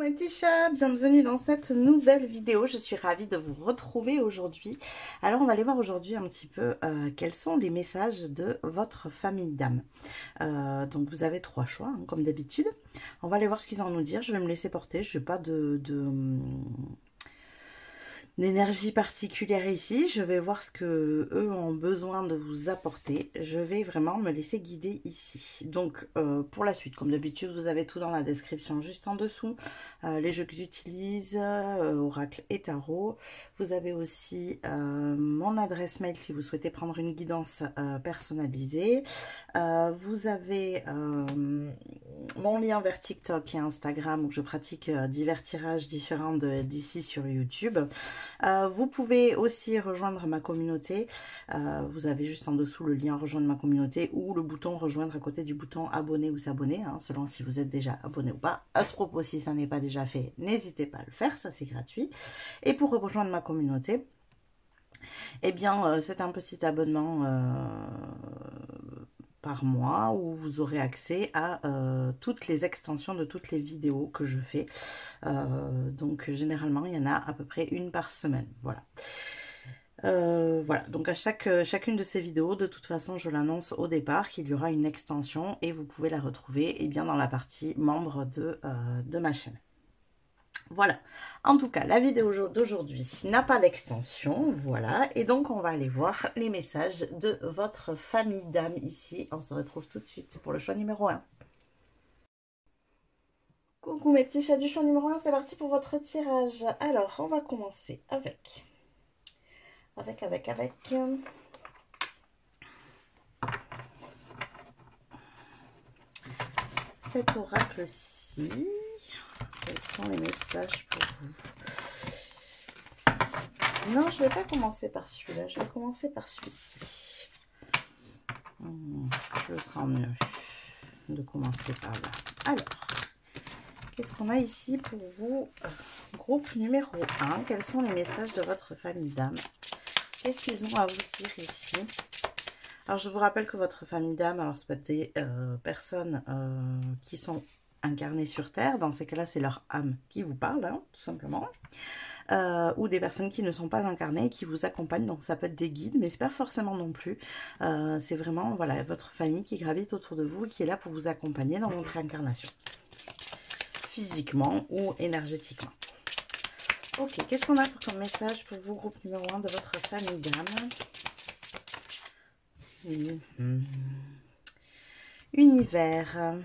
Mes petits chats, bienvenue dans cette nouvelle vidéo. Je suis ravie de vous retrouver aujourd'hui. Alors on va aller voir aujourd'hui un petit peu quels sont les messages de votre famille d'âme. Donc vous avez trois choix, hein, comme d'habitude. On va aller voir ce qu'ils ont à nous dire. Je vais me laisser porter. Je n'ai pas d'énergie particulière ici. Je vais voir ce que eux ont besoin de vous apporter. Je vais vraiment me laisser guider ici. Donc pour la suite, comme d'habitude, vous avez tout dans la description juste en dessous. Les jeux que j'utilise, Oracle et Tarot. Vous avez aussi mon adresse mail si vous souhaitez prendre une guidance personnalisée. Vous avez mon lien vers TikTok et Instagram où je pratique divers tirages différents d'ici sur YouTube. Vous pouvez aussi rejoindre ma communauté. Vous avez juste en dessous le lien rejoindre ma communauté ou le bouton rejoindre à côté du bouton abonner ou s'abonner, hein, selon si vous êtes déjà abonné ou pas. À ce propos, si ça n'est pas déjà fait, n'hésitez pas à le faire, ça c'est gratuit. Et pour rejoindre ma communauté, eh bien c'est un petit abonnement par mois où vous aurez accès à toutes les extensions de toutes les vidéos que je fais. Donc généralement il y en a à peu près une par semaine. Voilà. Voilà, donc à chacune de ces vidéos, de toute façon, je l'annonce au départ qu'il y aura une extension et vous pouvez la retrouver bien dans la partie membre de ma chaîne. Voilà, en tout cas, la vidéo d'aujourd'hui n'a pas d'extension, voilà, et donc on va aller voir les messages de votre famille d'âme ici. On se retrouve tout de suite pour le choix numéro 1. Coucou mes petits chats du choix numéro 1, c'est parti pour votre tirage. Alors, on va commencer avec cet oracle-ci. Quels sont les messages pour vous? Non, je ne vais pas commencer par celui-là. Je vais commencer par celui-ci. Je le sens mieux de commencer par là. Alors, qu'est-ce qu'on a ici pour vous? Groupe numéro 1. Quels sont les messages de votre famille d'âme? Qu'est-ce qu'ils ont à vous dire ici? Alors, je vous rappelle que votre famille d'âme, alors ça peut être des personnes qui sont incarnées sur Terre. Dans ces cas-là, c'est leur âme qui vous parle, hein, tout simplement. Ou des personnes qui ne sont pas incarnées et qui vous accompagnent. Donc, ça peut être des guides, mais c'est pas forcément non plus. C'est vraiment, voilà, votre famille qui gravite autour de vous et qui est là pour vous accompagner dans votre incarnation. Physiquement ou énergétiquement. Ok, qu'est-ce qu'on a comme message pour vous, groupe numéro 1 de votre famille d'âme? Univers.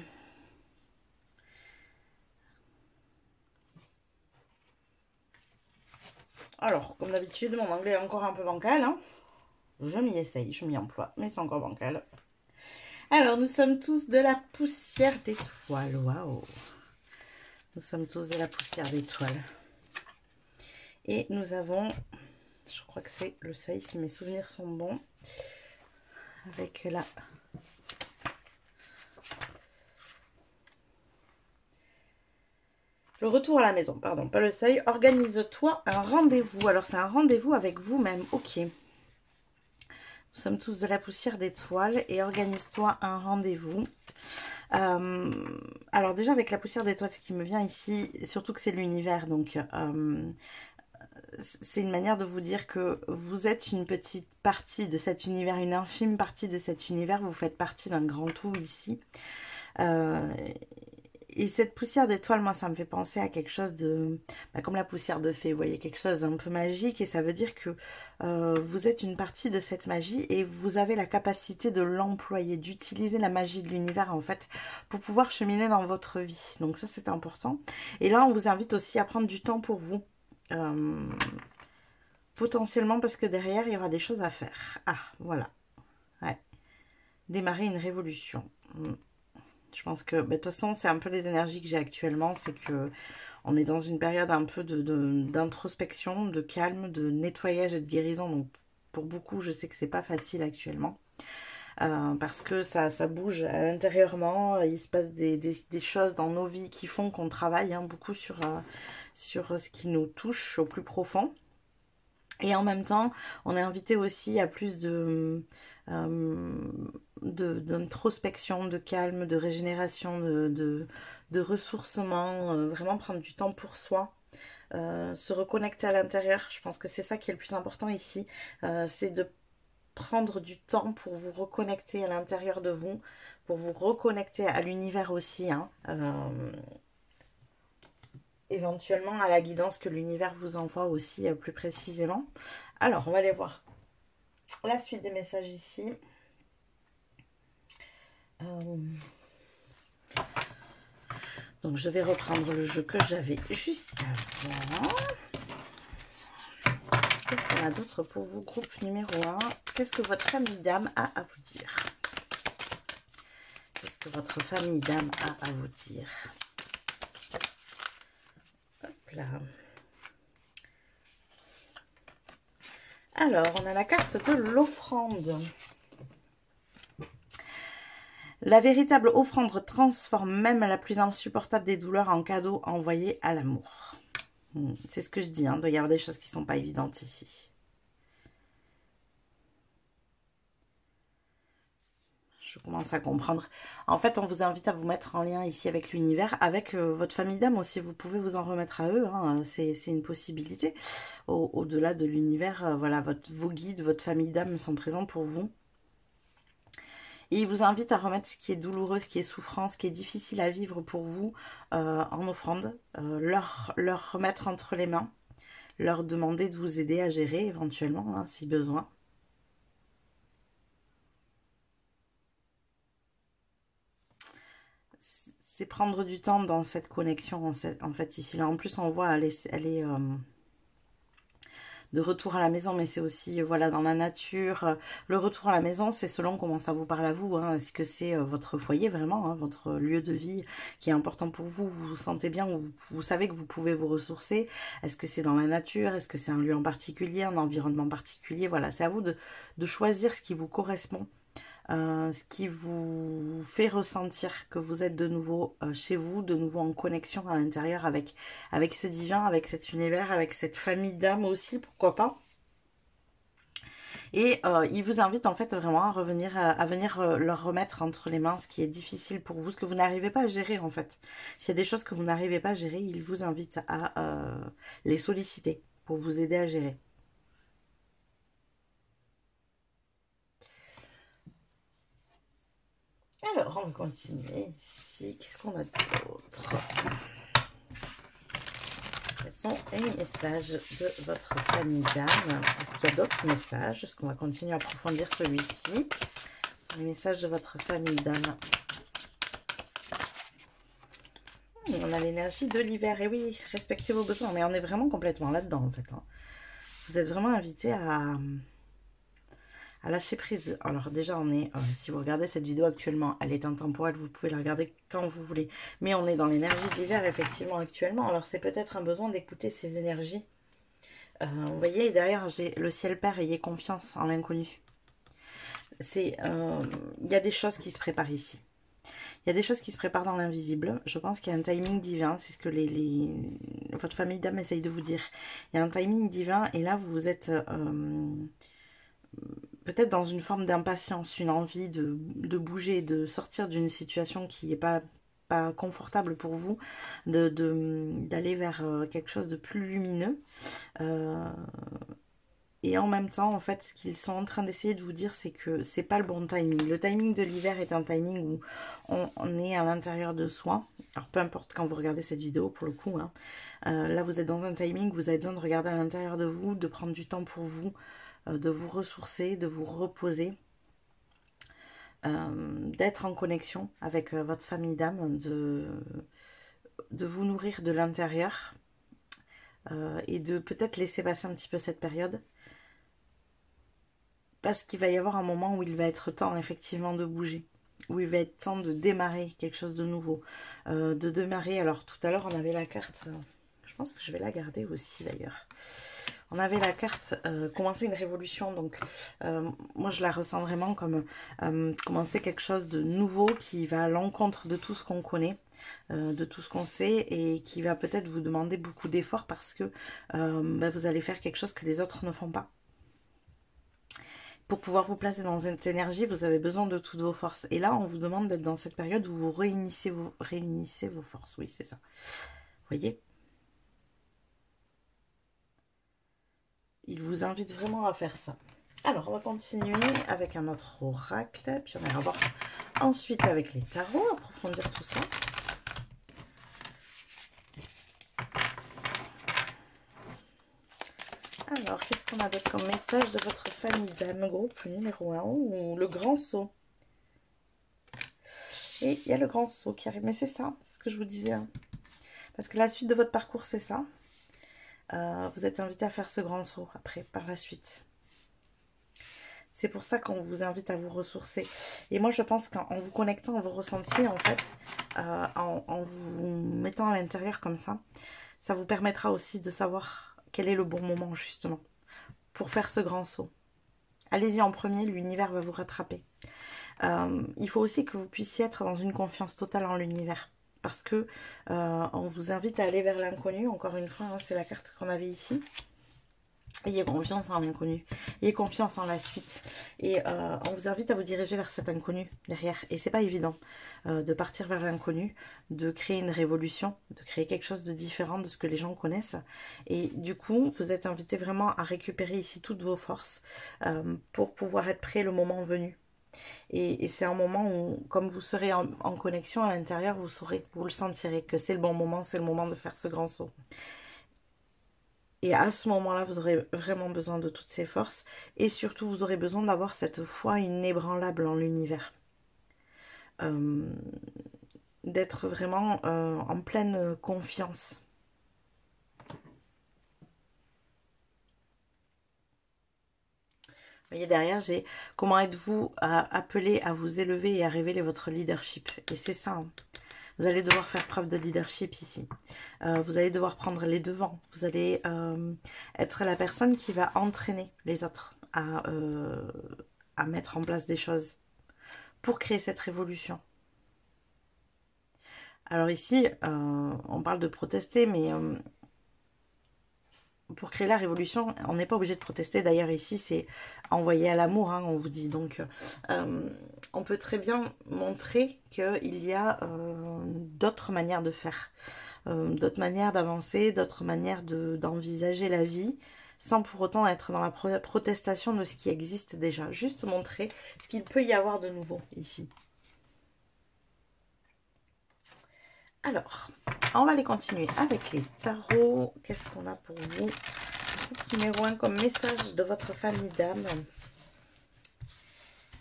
Alors, comme d'habitude, mon anglais est encore un peu bancal. Hein, je m'y essaye, je m'y emploie, mais c'est encore bancal. Alors, nous sommes tous de la poussière d'étoiles. Waouh! Nous sommes tous de la poussière d'étoiles. Et nous avons, je crois que c'est le seuil, si mes souvenirs sont bons, avec la... Le retour à la maison, pardon, pas le seuil. Organise-toi un rendez-vous. Alors, c'est un rendez-vous avec vous-même. Ok. Nous sommes tous de la poussière d'étoiles et organise-toi un rendez-vous. Alors, déjà, avec la poussière d'étoiles, ce qui me vient ici, surtout que c'est l'univers, donc... c'est une manière de vous dire que vous êtes une petite partie de cet univers, une infime partie de cet univers. Vous faites partie d'un grand tout ici. Et cette poussière d'étoile, moi, ça me fait penser à quelque chose de... comme la poussière de fée, vous voyez, quelque chose d'un peu magique. Et ça veut dire que vous êtes une partie de cette magie et vous avez la capacité de l'employer, d'utiliser la magie de l'univers, en fait, pour pouvoir cheminer dans votre vie. Donc ça, c'est important. Et là, on vous invite aussi à prendre du temps pour vous. Potentiellement parce que derrière, il y aura des choses à faire. Ah, voilà. Ouais. Démarrer une révolution. Je pense que, de toute façon, c'est un peu les énergies que j'ai actuellement. C'est que on est dans une période un peu d'introspection, de calme, de nettoyage et de guérison. Donc, pour beaucoup, je sais que c'est pas facile actuellement. Parce que ça bouge intérieurement. Il se passe des choses dans nos vies qui font qu'on travaille beaucoup sur ce qui nous touche au plus profond. Et en même temps, on est invité aussi à plus d'introspection, de calme, de régénération, de de ressourcement, vraiment prendre du temps pour soi. Se reconnecter à l'intérieur, je pense que c'est ça qui est le plus important ici, c'est de prendre du temps pour vous reconnecter à l'intérieur de vous, pour vous reconnecter à l'univers aussi, hein, éventuellement à la guidance que l'univers vous envoie aussi plus précisément. Alors, on va aller voir la suite des messages ici. Donc, je vais reprendre le jeu que j'avais juste avant. Qu'est-ce qu'on a d'autre pour vous, groupe numéro 1? Qu'est-ce que votre famille d'âme a à vous dire? Qu'est-ce que votre famille d'âme a à vous dire? Hop là. Alors, on a la carte de l'offrande. La véritable offrande transforme même la plus insupportable des douleurs en cadeau envoyé à l'amour. C'est ce que je dis, hein, de garder des choses qui ne sont pas évidentes ici. Je commence à comprendre. En fait, on vous invite à vous mettre en lien ici avec l'univers, avec votre famille d'âme aussi. Vous pouvez vous en remettre à eux, hein, c'est une possibilité. Au-delà de l'univers, voilà, vos guides, votre famille d'âme sont présents pour vous. Et il vous invite à remettre ce qui est douloureux, ce qui est souffrant, ce qui est difficile à vivre pour vous en offrande, leur remettre entre les mains, leur demander de vous aider à gérer éventuellement, hein, si besoin. C'est prendre du temps dans cette connexion, en fait, ici. Là, en plus, on voit, elle est de retour à la maison, mais c'est aussi, voilà, dans la nature. Le retour à la maison, c'est selon comment ça vous parle à vous, hein. Est-ce que c'est votre foyer, vraiment, hein, votre lieu de vie qui est important pour vous? Vous vous sentez bien, vous savez que vous pouvez vous ressourcer? Est-ce que c'est dans la nature? Est-ce que c'est un lieu en particulier, un environnement particulier? Voilà, c'est à vous de choisir ce qui vous correspond. Ce qui vous fait ressentir que vous êtes de nouveau chez vous, de nouveau en connexion à l'intérieur avec ce divin, avec cet univers, avec cette famille d'âmes aussi, pourquoi pas. Et il vous invite en fait vraiment à venir leur remettre entre les mains ce qui est difficile pour vous, ce que vous n'arrivez pas à gérer en fait. S'il y a des choses que vous n'arrivez pas à gérer, il vous invite à les solliciter pour vous aider à gérer. Alors, on va continuer ici. Qu'est-ce qu'on a d'autre? Quels sont les messages de votre famille d'âme? Est-ce qu'il y a d'autres messages? Est-ce qu'on va continuer à approfondir celui-ci? C'est les messages de votre famille d'âme. On a l'énergie de l'hiver. Et oui, respectez vos besoins. Mais on est vraiment complètement là-dedans, en fait. Hein. Vous êtes vraiment invité à lâcher prise. Alors déjà, on est, si vous regardez cette vidéo actuellement, elle est intemporelle, vous pouvez la regarder quand vous voulez. Mais on est dans l'énergie de l'hiver, effectivement, actuellement. Alors c'est peut-être un besoin d'écouter ces énergies. Vous voyez, derrière, j'ai le ciel père, ayez confiance en l'inconnu. Il y a des choses qui se préparent ici. Il y a des choses qui se préparent dans l'invisible. Je pense qu'il y a un timing divin. C'est ce que votre famille d'âme essaye de vous dire. Il y a un timing divin et là, vous êtes peut-être dans une forme d'impatience, une envie de bouger, de sortir d'une situation qui n'est pas confortable pour vous, d'aller vers quelque chose de plus lumineux. Et en même temps, en fait, ce qu'ils sont en train d'essayer de vous dire, c'est que c'est pas le bon timing. Le timing de l'hiver est un timing où on est à l'intérieur de soi. Alors, peu importe quand vous regardez cette vidéo, pour le coup. Hein. Là, vous êtes dans un timing où vous avez besoin de regarder à l'intérieur de vous, de prendre du temps pour vous, de vous ressourcer, de vous reposer, d'être en connexion avec votre famille d'âme, de vous nourrir de l'intérieur et de peut-être laisser passer un petit peu cette période. Parce qu'il va y avoir un moment où il va être temps effectivement de bouger, où il va être temps de démarrer quelque chose de nouveau, de démarrer. Alors tout à l'heure on avait la carte, je pense que je vais la garder aussi d'ailleurs. On avait la carte commencer une révolution, donc moi je la ressens vraiment comme commencer quelque chose de nouveau qui va à l'encontre de tout ce qu'on connaît, de tout ce qu'on sait et qui va peut-être vous demander beaucoup d'efforts parce que vous allez faire quelque chose que les autres ne font pas. Pour pouvoir vous placer dans cette énergie, vous avez besoin de toutes vos forces. Et là, on vous demande d'être dans cette période où vous réunissez vos forces. Oui, c'est ça. Vous voyez? Il vous invite vraiment à faire ça. Alors, on va continuer avec un autre oracle. Puis on va voir ensuite avec les tarots, approfondir tout ça. Alors, qu'est-ce qu'on a d'autre comme message de votre famille d'âme? Groupe numéro 1 ou le grand saut. Et il y a le grand saut qui arrive. Mais c'est ça, c'est ce que je vous disais. Hein. Parce que la suite de votre parcours, c'est ça. Vous êtes invité à faire ce grand saut après, par la suite. C'est pour ça qu'on vous invite à vous ressourcer. Et moi, je pense qu'en vous connectant à vos ressentis, en fait, en vous mettant à l'intérieur comme ça vous permettra aussi de savoir quel est le bon moment, justement, pour faire ce grand saut. Allez-y en premier, l'univers va vous rattraper. Il faut aussi que vous puissiez être dans une confiance totale en l'univers. Parce que on vous invite à aller vers l'inconnu. Encore une fois, hein, c'est la carte qu'on avait ici. Ayez confiance en l'inconnu. Ayez confiance en la suite. Et on vous invite à vous diriger vers cet inconnu derrière. Et c'est pas évident de partir vers l'inconnu, de créer une révolution, de créer quelque chose de différent de ce que les gens connaissent. Et du coup, vous êtes invité vraiment à récupérer ici toutes vos forces pour pouvoir être prêt le moment venu. Et c'est un moment où, comme vous serez en connexion à l'intérieur, vous le sentirez, que c'est le bon moment, c'est le moment de faire ce grand saut. Et à ce moment-là, vous aurez vraiment besoin de toutes ces forces. Et surtout, vous aurez besoin d'avoir cette foi inébranlable en l'univers. D'être vraiment en pleine confiance. Vous voyez, derrière, j'ai comment êtes-vous appelé à vous élever et à révéler votre leadership. Et c'est ça. Hein. Vous allez devoir faire preuve de leadership ici. Vous allez devoir prendre les devants. Vous allez être la personne qui va entraîner les autres à mettre en place des choses pour créer cette révolution. Alors ici, on parle de protester, mais pour créer la révolution, on n'est pas obligé de protester. D'ailleurs, ici, c'est envoyé à l'amour, hein, on vous dit. Donc, on peut très bien montrer qu'il y a d'autres manières de faire, d'autres manières d'avancer, d'autres manières d'envisager la vie, sans pour autant être dans la protestation de ce qui existe déjà. Juste montrer ce qu'il peut y avoir de nouveau ici. Alors, on va aller continuer avec les tarots. Qu'est-ce qu'on a pour vous? Numéro 1 comme message de votre famille d'âme.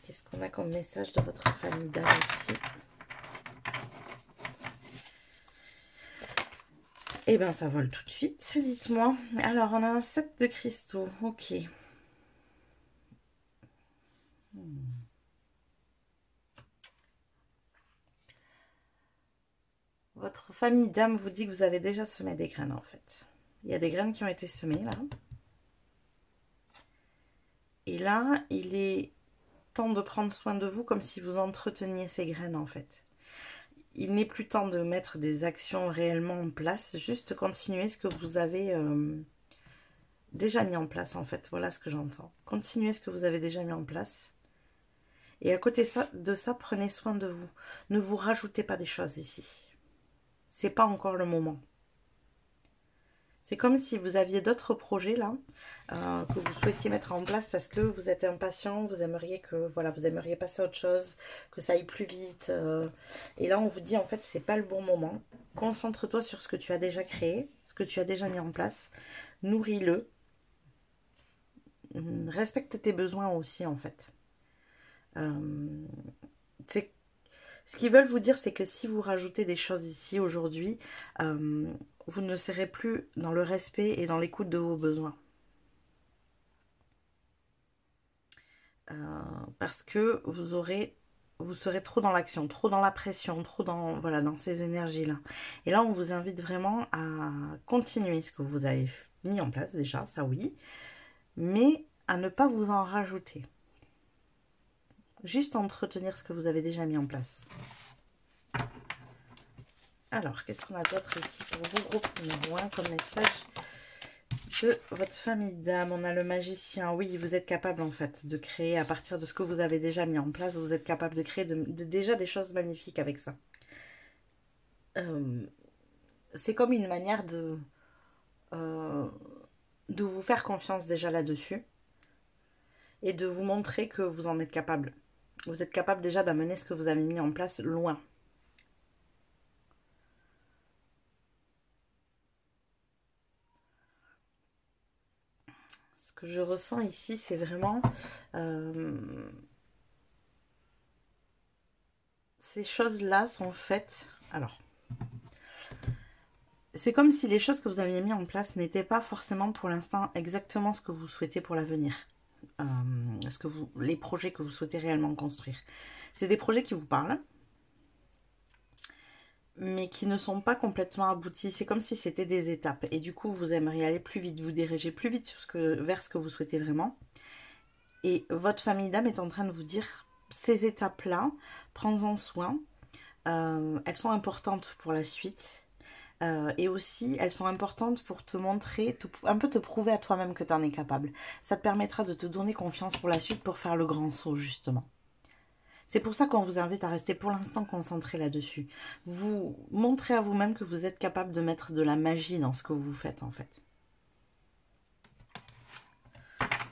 Qu'est-ce qu'on a comme message de votre famille d'âme ici? Eh bien, ça vole tout de suite, dites-moi. Alors, on a un 7 de cristaux. Ok. Votre famille d'âme vous dit que vous avez déjà semé des graines, en fait. Il y a des graines qui ont été semées, là. Et là, il est temps de prendre soin de vous comme si vous entreteniez ces graines, en fait. Il n'est plus temps de mettre des actions réellement en place, juste continuer ce que vous avez déjà mis en place, en fait. Voilà ce que j'entends. Continuez ce que vous avez déjà mis en place. Et à côté de ça, prenez soin de vous. Ne vous rajoutez pas des choses ici. C'est pas encore le moment. C'est comme si vous aviez d'autres projets là que vous souhaitiez mettre en place parce que vous êtes impatient, vous aimeriez que voilà, vous aimeriez passer à autre chose, que ça aille plus vite. Et là, on vous dit en fait, c'est pas le bon moment. Concentre-toi sur ce que tu as déjà créé, ce que tu as déjà mis en place. Nourris-le. Respecte tes besoins aussi en fait. Ce qu'ils veulent vous dire, c'est que si vous rajoutez des choses ici aujourd'hui, vous ne serez plus dans le respect et dans l'écoute de vos besoins. Parce que vous serez trop dans l'action, trop dans la pression, trop dans, voilà, dans ces énergies-là. Et là, on vous invite vraiment à continuer ce que vous avez mis en place déjà, ça oui, mais à ne pas vous en rajouter. Juste entretenir ce que vous avez déjà mis en place. Alors, qu'est-ce qu'on a d'autre ici pour vous, groupe numéro 1 comme message de votre famille d'âme. On a le magicien. Oui, vous êtes capable en fait de créer à partir de ce que vous avez déjà mis en place. Vous êtes capable de créer déjà des choses magnifiques avec ça. C'est comme une manière euh, de vous faire confiance déjà là-dessus et de vous montrer que vous en êtes capable. Vous êtes capable déjà d'amener ce que vous avez mis en place loin. Ce que je ressens ici, c'est vraiment ces choses-là sont faites. Alors, c'est comme si les choses que vous aviez mis en place n'étaient pas forcément pour l'instant exactement ce que vous souhaitez pour l'avenir. Les projets que vous souhaitez réellement construire. C'est des projets qui vous parlent, mais qui ne sont pas complètement aboutis. C'est comme si c'était des étapes. Et du coup, vous aimeriez aller plus vite, vous diriger plus vite vers ce que vous souhaitez vraiment. Et votre famille d'âme est en train de vous dire, ces étapes-là, prends-en soin. Elles sont importantes pour la suite. Et aussi, elles sont importantes pour te montrer, un peu te prouver à toi-même que tu en es capable. Ça te permettra de te donner confiance pour la suite, pour faire le grand saut, justement. C'est pour ça qu'on vous invite à rester pour l'instant concentré là-dessus. Vous montrez à vous-même que vous êtes capable de mettre de la magie dans ce que vous faites, en fait.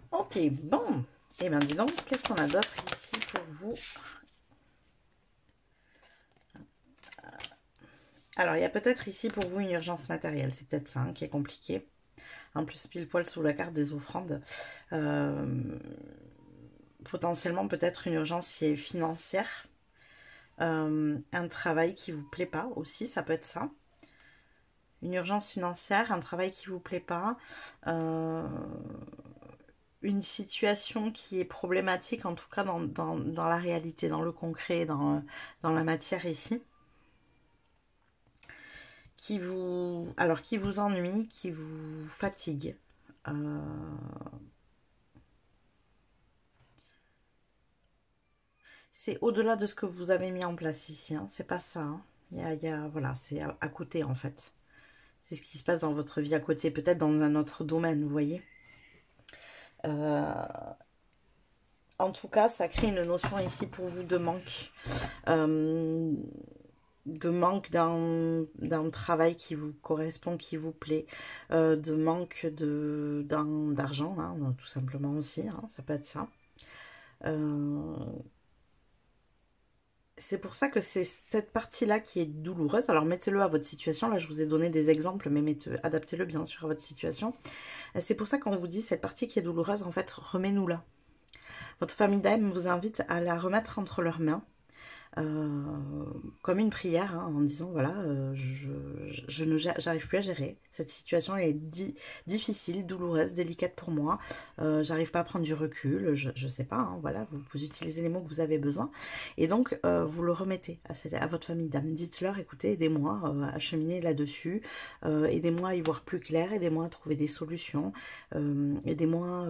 Ok, bon. Eh bien, dis donc, qu'est-ce qu'on a d'autre ici pour vous? Alors, il y a peut-être ici pour vous une urgence matérielle. C'est peut-être ça hein, qui est compliqué. En plus, pile poil sous la carte des offrandes. Potentiellement, peut-être une urgence qui est financière. Un travail qui vous plaît pas aussi, ça peut être ça. Une urgence financière, un travail qui vous plaît pas. Une situation qui est problématique, en tout cas dans la réalité, dans le concret, dans la matière ici. Qui vous ennuie, qui vous fatigue. C'est au-delà de ce que vous avez mis en place ici. Hein. C'est pas ça. Hein. Voilà, c'est à côté en fait. C'est ce qui se passe dans votre vie à côté, peut-être dans un autre domaine, vous voyez. En tout cas, ça crée une notion ici pour vous de manque. De manque d'un travail qui vous correspond, qui vous plaît, de manque d'argent, hein, tout simplement aussi, hein, ça peut être ça. C'est pour ça que c'est cette partie-là qui est douloureuse. Alors mettez-le à votre situation, là je vous ai donné des exemples, mais adaptez-le bien sûr à votre situation. C'est pour ça qu'on vous dit cette partie qui est douloureuse, en fait, remets-nous là. Votre famille d'âme vous invite à la remettre entre leurs mains. Comme une prière hein, en disant voilà j'arrive plus à gérer cette situation, elle est difficile, douloureuse, délicate pour moi, j'arrive pas à prendre du recul, je sais pas hein, voilà, vous utilisez les mots que vous avez besoin et donc vous le remettez à votre famille d'âme, dites-leur écoutez, aidez-moi à cheminer là-dessus, aidez-moi à y voir plus clair, aidez-moi à trouver des solutions, aidez-moi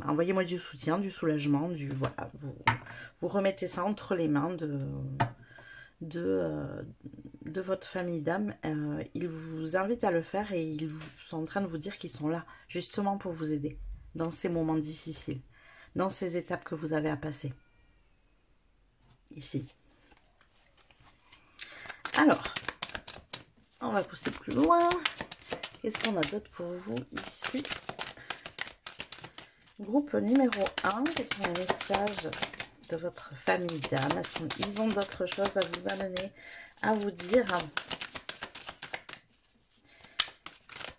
envoyez-moi du soutien, du soulagement, voilà, vous remettez ça entre les mains de votre famille d'âme. Ils vous invitent à le faire et ils sont en train de vous dire qu'ils sont là justement pour vous aider dans ces moments difficiles, dans ces étapes que vous avez à passer. Ici. Alors, on va pousser plus loin. Qu'est-ce qu'on a d'autre pour vous ici? Groupe numéro 1, quels sont les messages de votre famille d'âme? Est-ce qu'ils ont d'autres choses à vous amener, à vous dire?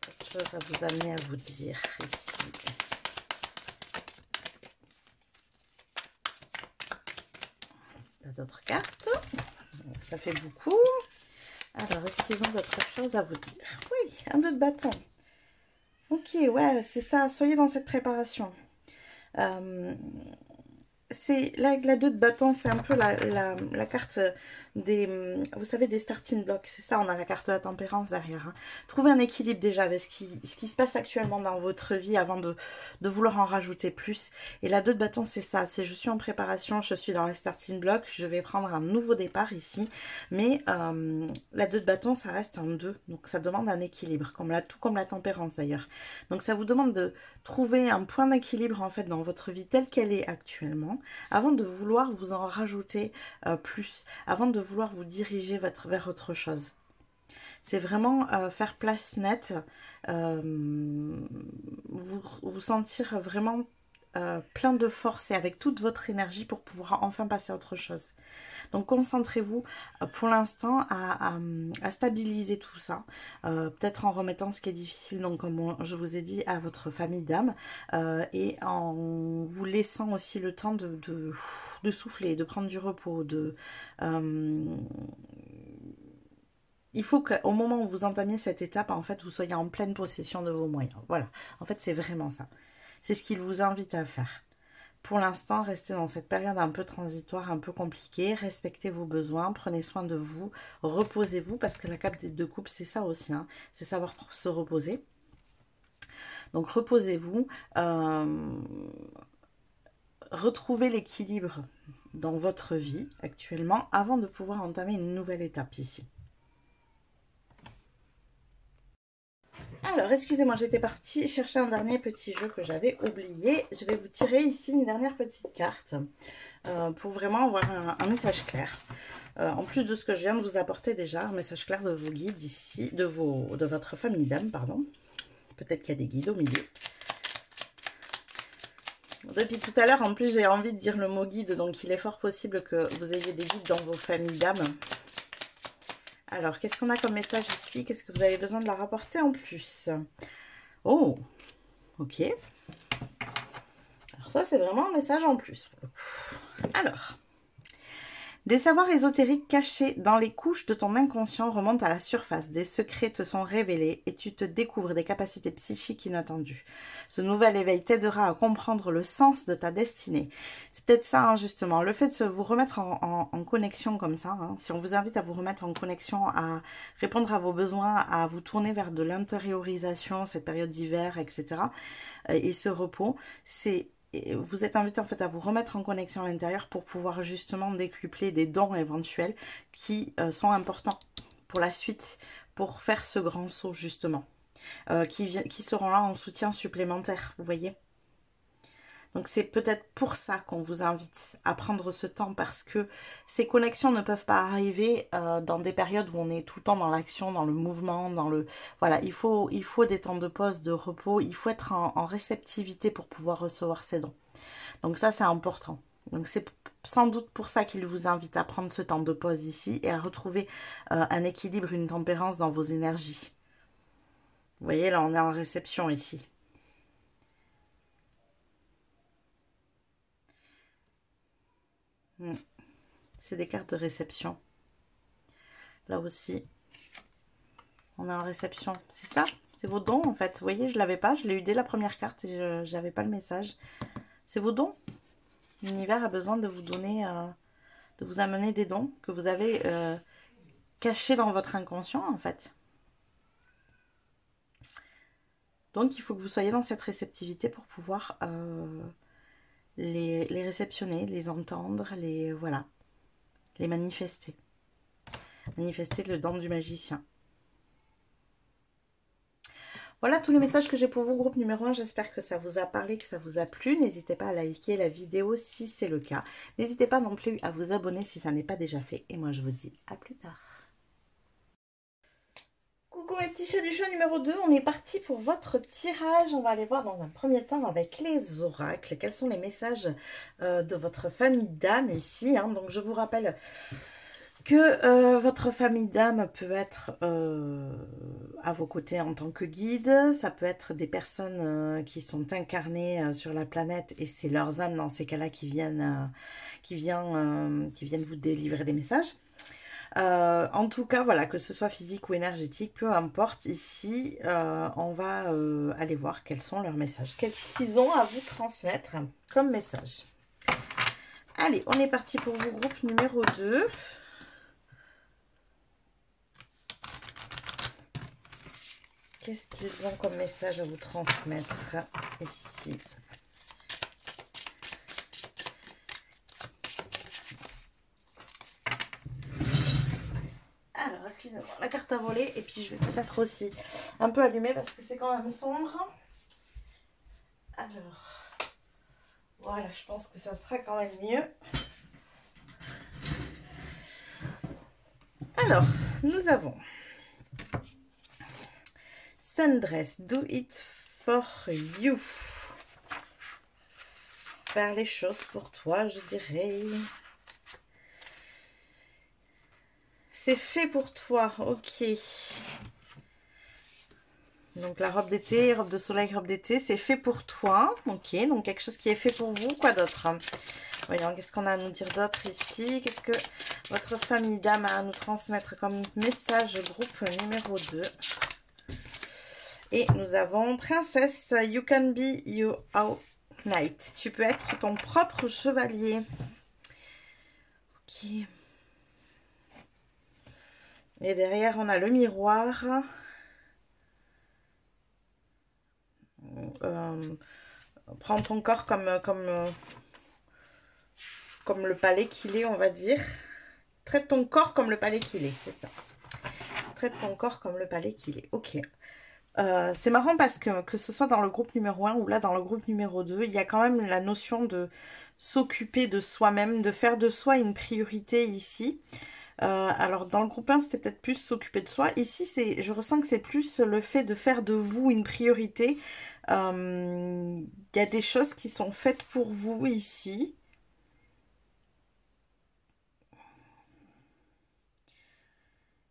D'autres choses à vous amener, à vous dire ici. Pas d'autres cartes. Ça fait beaucoup. Alors, est-ce qu'ils ont d'autres choses à vous dire? Oui, un 2 de bâton. Ok, ouais, c'est ça. Soyez dans cette préparation. c'est la 2 de bâton, c'est un peu la carte des, vous savez, des starting blocks. C'est ça, on a la carte de la tempérance derrière. Hein. Trouvez un équilibre déjà avec ce qui se passe actuellement dans votre vie avant de vouloir en rajouter plus. Et la 2 de bâton, c'est ça. C'est je suis en préparation, je suis dans les starting blocks, je vais prendre un nouveau départ ici. Mais la 2 de bâton, ça reste un 2. Donc ça demande un équilibre, tout comme la tempérance d'ailleurs. Donc ça vous demande de trouver un point d'équilibre en fait dans votre vie telle qu'elle est actuellement, avant de vouloir vous en rajouter plus, avant de vouloir vous diriger vers autre chose. C'est vraiment faire place nette, vous sentir vraiment plein de force et avec toute votre énergie pour pouvoir enfin passer à autre chose. Donc concentrez-vous pour l'instant à stabiliser tout ça, peut-être en remettant ce qui est difficile, donc comme je vous ai dit, à votre famille d'âme, et en vous laissant aussi le temps de souffler, de prendre du repos, il faut qu'au moment où vous entamiez cette étape, en fait, vous soyez en pleine possession de vos moyens. Voilà, en fait, c'est vraiment ça. C'est ce qu'il vous invite à faire. Pour l'instant, restez dans cette période un peu transitoire, un peu compliquée. Respectez vos besoins, prenez soin de vous, reposez-vous, parce que la carte des 2 coupes, c'est ça aussi, hein, c'est savoir se reposer. Donc, reposez-vous, retrouvez l'équilibre dans votre vie actuellement avant de pouvoir entamer une nouvelle étape ici. Alors, excusez-moi, j'étais partie chercher un dernier petit jeu que j'avais oublié. Je vais vous tirer ici une dernière petite carte pour vraiment avoir un message clair. En plus de ce que je viens de vous apporter déjà, un message clair de vos guides ici, de votre famille d'âme, pardon. Peut-être qu'il y a des guides au milieu. Depuis tout à l'heure, en plus, j'ai envie de dire le mot guide, donc il est fort possible que vous ayez des guides dans vos familles d'âme. Alors, qu'est-ce qu'on a comme message ici? Qu'est-ce que vous avez besoin de leur apporter en plus? Oh, ok. Alors ça, c'est vraiment un message en plus. Alors, des savoirs ésotériques cachés dans les couches de ton inconscient remontent à la surface. Des secrets te sont révélés et tu te découvres des capacités psychiques inattendues. Ce nouvel éveil t'aidera à comprendre le sens de ta destinée. C'est peut-être ça, hein, justement. Le fait de vous remettre en connexion comme ça, hein, si on vous invite à vous remettre en connexion, à répondre à vos besoins, à vous tourner vers de l'intériorisation, cette période d'hiver, etc. Et ce repos, vous êtes invité en fait à vous remettre en connexion à l'intérieur pour pouvoir justement décupler des dons éventuels qui sont importants pour la suite, pour faire ce grand saut justement, qui seront là en soutien supplémentaire, vous voyez. Donc c'est peut-être pour ça qu'on vous invite à prendre ce temps, parce que ces connexions ne peuvent pas arriver dans des périodes où on est tout le temps dans l'action, dans le mouvement, voilà, il faut des temps de pause, de repos, il faut être en réceptivité pour pouvoir recevoir ces dons. Donc ça, c'est important. Donc c'est sans doute pour ça qu'il vous invite à prendre ce temps de pause ici et à retrouver un équilibre, une tempérance dans vos énergies. Vous voyez, là, on est en réception ici. C'est des cartes de réception. Là aussi, on est en réception. C'est ça, c'est vos dons en fait. Vous voyez, je ne l'avais pas, je l'ai eu dès la première carte et je n'avais pas le message. C'est vos dons. L'univers a besoin de vous donner, de vous amener des dons que vous avez cachés dans votre inconscient en fait. Donc il faut que vous soyez dans cette réceptivité pour pouvoir les réceptionner, les entendre, voilà, les manifester. Manifester le don du magicien. Voilà tous les messages que j'ai pour vous, groupe numéro 1. J'espère que ça vous a parlé, que ça vous a plu. N'hésitez pas à liker la vidéo si c'est le cas. N'hésitez pas non plus à vous abonner si ça n'est pas déjà fait. Et moi, je vous dis à plus tard. Coucou mes petits chats du chat numéro 2. On est parti pour votre tirage. On va aller voir dans un premier temps avec les oracles. Quels sont les messages de votre famille d'âme ici, hein. Donc, je vous rappelle que votre famille d'âme peut être à vos côtés en tant que guide. Ça peut être des personnes qui sont incarnées sur la planète et c'est leurs âmes dans ces cas-là qui viennent vous délivrer des messages. En tout cas, voilà, que ce soit physique ou énergétique, peu importe, ici, on va aller voir quels sont leurs messages. Qu'est-ce qu'ils ont à vous transmettre comme message? Allez, on est parti pour vous, groupe numéro 2. Qu'est-ce qu'ils ont comme message à vous transmettre ici? Alors, excusez-moi, la carte à voler. Et puis, je vais peut-être aussi un peu allumer parce que c'est quand même sombre. Alors, voilà, je pense que ça sera quand même mieux. Alors, nous avons Sundress, do it for you. Faire les choses pour toi, je dirais. C'est fait pour toi, ok. Donc la robe d'été, robe de soleil, robe d'été, c'est fait pour toi. Ok, donc quelque chose qui est fait pour vous. Quoi d'autre? Voyons, qu'est-ce qu'on a à nous dire d'autre ici? Qu'est-ce que votre famille d'âme a à nous transmettre comme message groupe numéro 2? Et nous avons Princesse, you can be your own knight. Tu peux être ton propre chevalier. Ok. Et derrière, on a le miroir. Prends ton corps comme le palais qu'il est, on va dire. Traite ton corps comme le palais qu'il est, c'est ça. Traite ton corps comme le palais qu'il est. Ok. C'est marrant parce que ce soit dans le groupe numéro 1 ou là dans le groupe numéro 2, il y a quand même la notion de s'occuper de soi-même, de faire de soi une priorité ici. Alors dans le groupe 1 c'était peut-être plus s'occuper de soi. Ici je ressens que c'est plus le fait de faire de vous une priorité. Il y a des choses qui sont faites pour vous ici.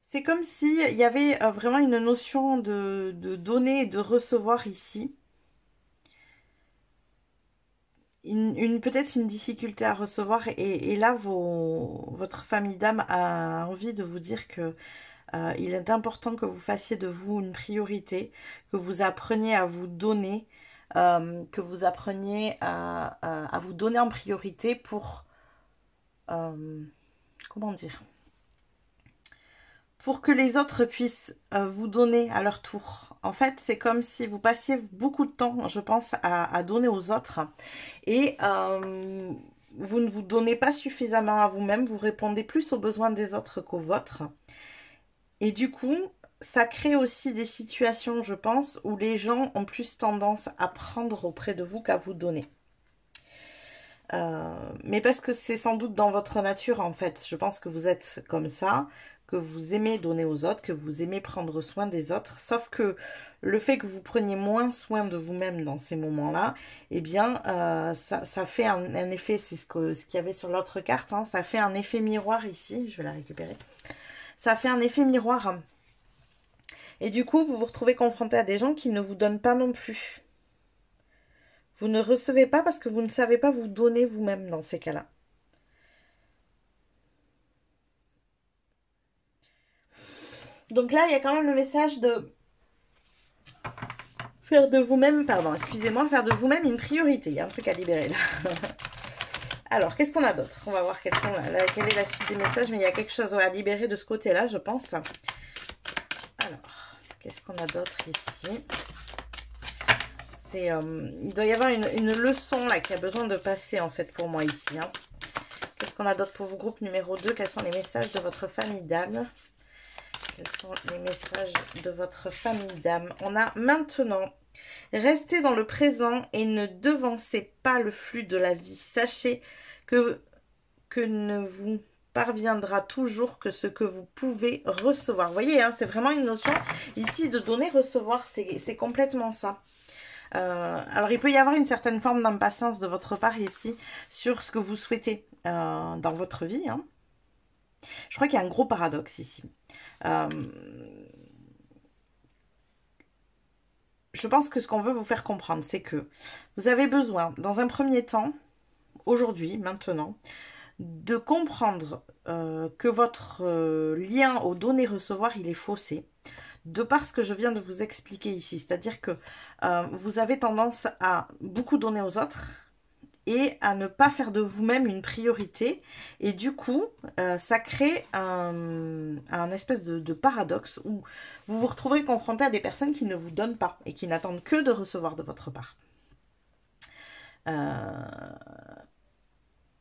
C'est comme si il y avait vraiment une notion de donner et de recevoir ici. Peut-être une difficulté à recevoir et là votre famille d'âme a envie de vous dire que il est important que vous fassiez de vous une priorité, que vous appreniez à vous donner, que vous appreniez à vous donner en priorité pour comment dire, pour que les autres puissent vous donner à leur tour. En fait, c'est comme si vous passiez beaucoup de temps, je pense, à donner aux autres. Et vous ne vous donnez pas suffisamment à vous-même. Vous répondez plus aux besoins des autres qu'aux vôtres. Et du coup, ça crée aussi des situations, je pense, où les gens ont plus tendance à prendre auprès de vous qu'à vous donner. Mais parce que c'est sans doute dans votre nature, en fait. Je pense que vous êtes comme ça, que vous aimez donner aux autres, que vous aimez prendre soin des autres. Sauf que le fait que vous preniez moins soin de vous-même dans ces moments-là, eh bien, ça fait un effet, c'est ce qu'il y avait sur l'autre carte, hein, ça fait un effet miroir ici. Je vais la récupérer. Ça fait un effet miroir. Et du coup, vous vous retrouvez confronté à des gens qui ne vous donnent pas non plus. Vous ne recevez pas parce que vous ne savez pas vous donner vous-même dans ces cas-là. Donc là, il y a quand même le message de faire de vous-même, pardon, excusez-moi, faire de vous-même une priorité. Il y a un truc à libérer là. Alors, qu'est-ce qu'on a d'autre? On va voir quelle est la suite des messages, mais il y a quelque chose à libérer de ce côté-là, je pense. Alors, qu'est-ce qu'on a d'autre ici? Il doit y avoir une leçon là qui a besoin de passer en fait pour moi ici. Hein. Qu'est-ce qu'on a d'autre pour vous, groupe numéro 2? Quels sont les messages de votre famille d'âme? Quels sont les messages de votre famille d'âme? On a maintenant, restez dans le présent et ne devancez pas le flux de la vie. Sachez que ne vous parviendra toujours que ce que vous pouvez recevoir. Vous voyez, hein, c'est vraiment une notion ici de donner, recevoir, c'est complètement ça. Alors, il peut y avoir une certaine forme d'impatience de votre part ici sur ce que vous souhaitez dans votre vie. Hein. Je crois qu'il y a un gros paradoxe ici. Je pense que ce qu'on veut vous faire comprendre, c'est que vous avez besoin, dans un premier temps, aujourd'hui, maintenant, de comprendre que votre lien au donner-recevoir, il est faussé. De par ce que je viens de vous expliquer ici. C'est-à-dire que vous avez tendance à beaucoup donner aux autres et à ne pas faire de vous-même une priorité. Et du coup, ça crée un espèce de paradoxe où vous vous retrouverez confronté à des personnes qui ne vous donnent pas et qui n'attendent que de recevoir de votre part.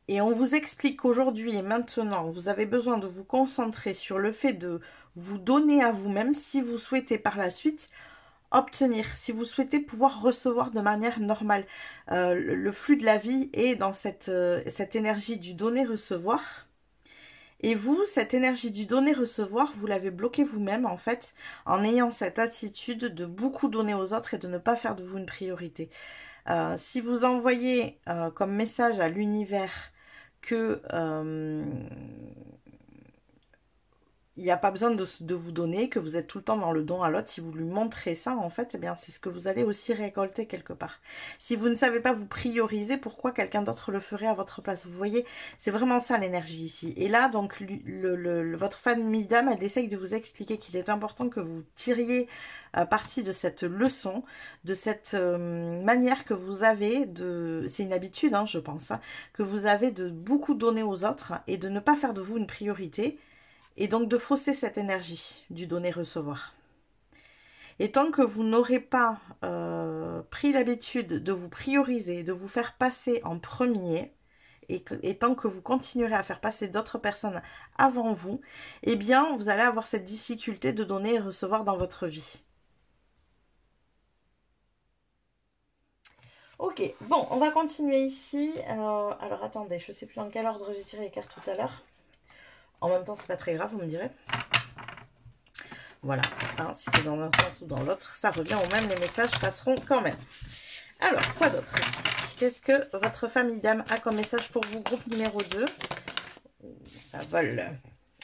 Et on vous explique qu'aujourd'hui et maintenant, vous avez besoin de vous concentrer sur le fait de vous donner à vous-même si vous souhaitez par la suite obtenir, si vous souhaitez pouvoir recevoir de manière normale. Le flux de la vie est dans cette énergie du donner-recevoir. Et vous, cette énergie du donner-recevoir, vous l'avez bloquée vous-même en fait, en ayant cette attitude de beaucoup donner aux autres et de ne pas faire de vous une priorité. Si vous envoyez comme message à l'univers que il n'y a pas besoin de vous donner, que vous êtes tout le temps dans le don à l'autre, si vous lui montrez ça, en fait, eh bien, c'est ce que vous allez aussi récolter quelque part. Si vous ne savez pas vous prioriser, pourquoi quelqu'un d'autre le ferait à votre place? Vous voyez, c'est vraiment ça l'énergie ici. Et là, donc, votre famille d'âme, elle essaye de vous expliquer qu'il est important que vous tiriez partie de cette leçon, de cette manière que vous avez de... C'est une habitude, hein, je pense, hein, que vous avez de beaucoup donner aux autres et de ne pas faire de vous une priorité. Et donc de fausser cette énergie du donner-recevoir. Et tant que vous n'aurez pas pris l'habitude de vous prioriser, de vous faire passer en premier, et tant que vous continuerez à faire passer d'autres personnes avant vous, eh bien vous allez avoir cette difficulté de donner et recevoir dans votre vie. Ok, bon, on va continuer ici. Alors attendez, je ne sais plus dans quel ordre j'ai tiré les cartes tout à l'heure. En même temps, c'est pas très grave, vous me direz. Voilà, hein, si c'est dans un sens ou dans l'autre, ça revient au même, les messages passeront quand même. Alors, quoi d'autre ici? Qu'est-ce que votre famille d'âme a comme message pour vous, groupe numéro 2? Ça vole.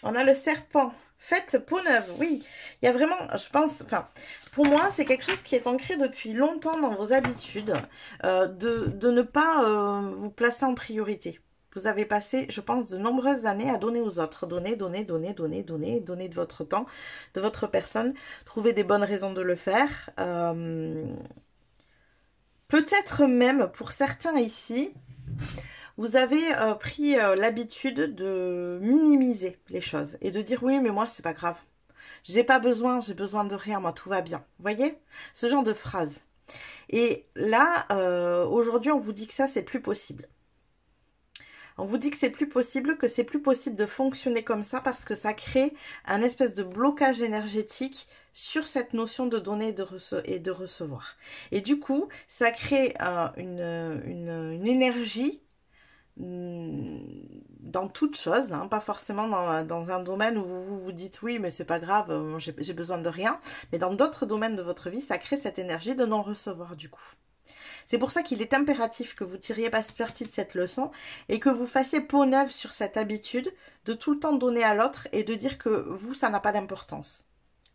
On a le serpent. Faites peau neuve, oui. Il y a vraiment, je pense, enfin, pour moi, c'est quelque chose qui est ancré depuis longtemps dans vos habitudes, de ne pas vous placer en priorité. Vous avez passé, je pense, de nombreuses années à donner aux autres. Donner de votre temps, de votre personne. Trouver des bonnes raisons de le faire. Peut-être même, pour certains ici, vous avez pris l'habitude de minimiser les choses. Et de dire, oui, mais moi, c'est pas grave. J'ai pas besoin, j'ai besoin de rien, moi, tout va bien. Vous voyez? Ce genre de phrase. Et là, aujourd'hui, on vous dit que ça, c'est plus possible. On vous dit que c'est plus possible, de fonctionner comme ça parce que ça crée un espèce de blocage énergétique sur cette notion de donner et de recevoir. Et du coup, ça crée une énergie dans toute chose, hein, pas forcément dans un domaine où vous dites oui, mais c'est pas grave, j'ai besoin de rien. Mais dans d'autres domaines de votre vie, ça crée cette énergie de non-recevoir du coup. C'est pour ça qu'il est impératif que vous tiriez parti de cette leçon et que vous fassiez peau neuve sur cette habitude de tout le temps donner à l'autre et de dire que vous, ça n'a pas d'importance.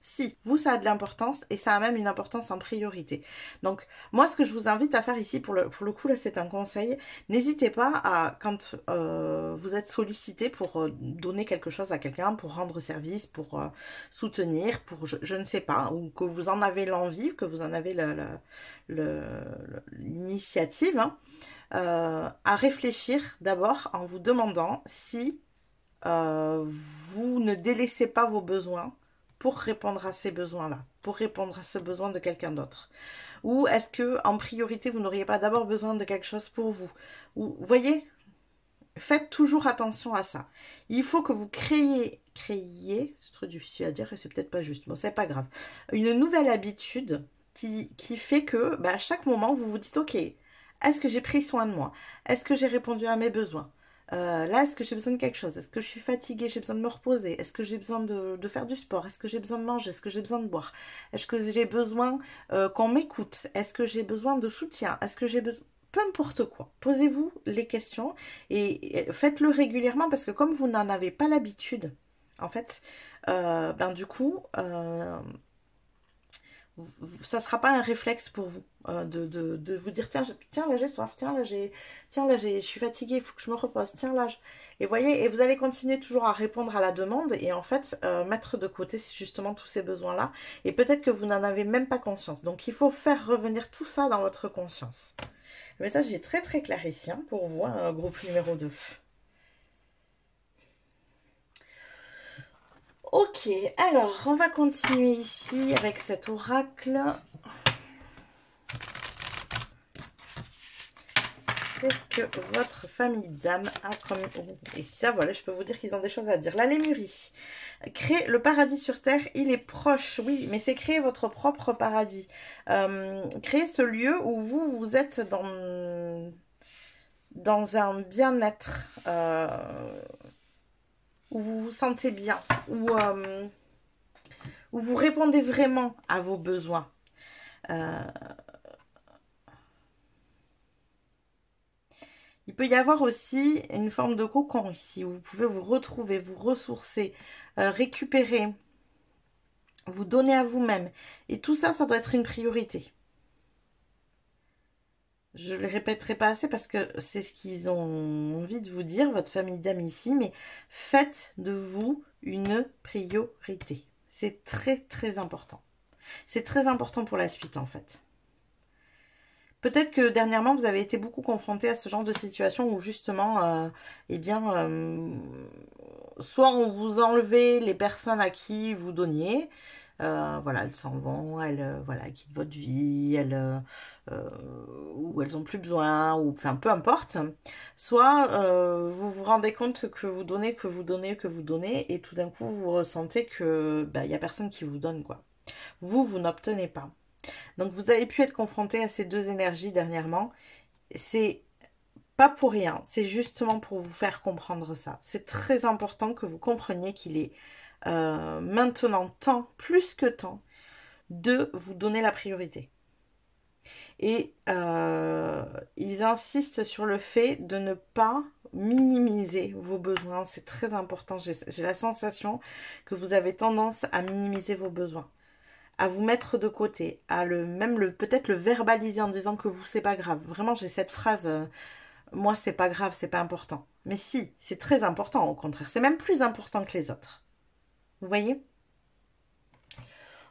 Si, vous, ça a de l'importance et ça a même une importance en priorité. Donc, moi, ce que je vous invite à faire ici, pour le coup, là, c'est un conseil. N'hésitez pas à, quand vous êtes sollicité pour donner quelque chose à quelqu'un, pour rendre service, pour soutenir, pour je ne sais pas, ou que vous en avez l'envie, que vous en avez l'initiative, hein, à réfléchir d'abord en vous demandant si vous ne délaissez pas vos besoins pour répondre à ces besoins-là, pour répondre à ce besoin de quelqu'un d'autre. Ou est-ce que en priorité, vous n'auriez pas d'abord besoin de quelque chose pour vous? Ou, vous voyez, faites toujours attention à ça. Il faut que vous créiez, c'est trop difficile à dire et c'est peut-être pas juste, bon, c'est pas grave, une nouvelle habitude qui fait que à chaque moment, vous vous dites, ok, est-ce que j'ai pris soin de moi? Est-ce que j'ai répondu à mes besoins? Là, est-ce que j'ai besoin de quelque chose? Est-ce que je suis fatiguée? J'ai besoin de me reposer? Est-ce que j'ai besoin de faire du sport? Est-ce que j'ai besoin de manger? Est-ce que j'ai besoin de boire? Est-ce que j'ai besoin qu'on m'écoute? Est-ce que j'ai besoin de soutien? Est-ce que j'ai besoin... Peu importe quoi. Posez-vous les questions et faites-le régulièrement parce que comme vous n'en avez pas l'habitude, en fait, du coup... ça sera pas un réflexe pour vous de vous dire tiens là j'ai soif, tiens là je suis fatiguée, il faut que je me repose, tiens là et voyez, et vous allez continuer toujours à répondre à la demande et en fait mettre de côté justement tous ces besoins là et peut-être que vous n'en avez même pas conscience, donc il faut faire revenir tout ça dans votre conscience. Le message est très très clair ici hein, pour vous, hein, groupe numéro 2. Ok, alors on va continuer ici avec cet oracle. Qu'est-ce que votre famille d'âme a comme... Et ça, voilà, je peux vous dire qu'ils ont des choses à dire. La Lémurie. Créer le paradis sur Terre, il est proche, oui, mais c'est créer votre propre paradis. Créer ce lieu où vous êtes dans un bien-être, où vous vous sentez bien, où vous répondez vraiment à vos besoins. Il peut y avoir aussi une forme de cocon ici, où vous pouvez vous retrouver, vous ressourcer, récupérer, vous donner à vous-même. Et tout ça, ça doit être une priorité. Je ne le répéterai pas assez parce que c'est ce qu'ils ont envie de vous dire, votre famille d'amis ici, mais faites de vous une priorité. C'est très très important. C'est très important pour la suite en fait. Peut-être que dernièrement, vous avez été beaucoup confronté à ce genre de situation où justement, eh bien, soit on vous enlevait les personnes à qui vous donniez, voilà, elles s'en vont, elles voilà, quittent votre vie, ou elles ont plus besoin, ou enfin peu importe. Soit vous vous rendez compte que vous donnez, que vous donnez, que vous donnez, et tout d'un coup vous ressentez que bah, y a personne qui vous donne quoi. Vous n'obtenez pas. Donc vous avez pu être confronté à ces deux énergies dernièrement. C'est pas pour rien, c'est justement pour vous faire comprendre ça. C'est très important que vous compreniez qu'il est maintenant temps, plus que temps, de vous donner la priorité. Et ils insistent sur le fait de ne pas minimiser vos besoins. C'est très important. J'ai la sensation que vous avez tendance à minimiser vos besoins, à vous mettre de côté, à peut-être le verbaliser en disant que vous c'est pas grave. Vraiment, j'ai cette phrase moi c'est pas grave, c'est pas important. Mais si, c'est très important au contraire, c'est même plus important que les autres. Vous voyez?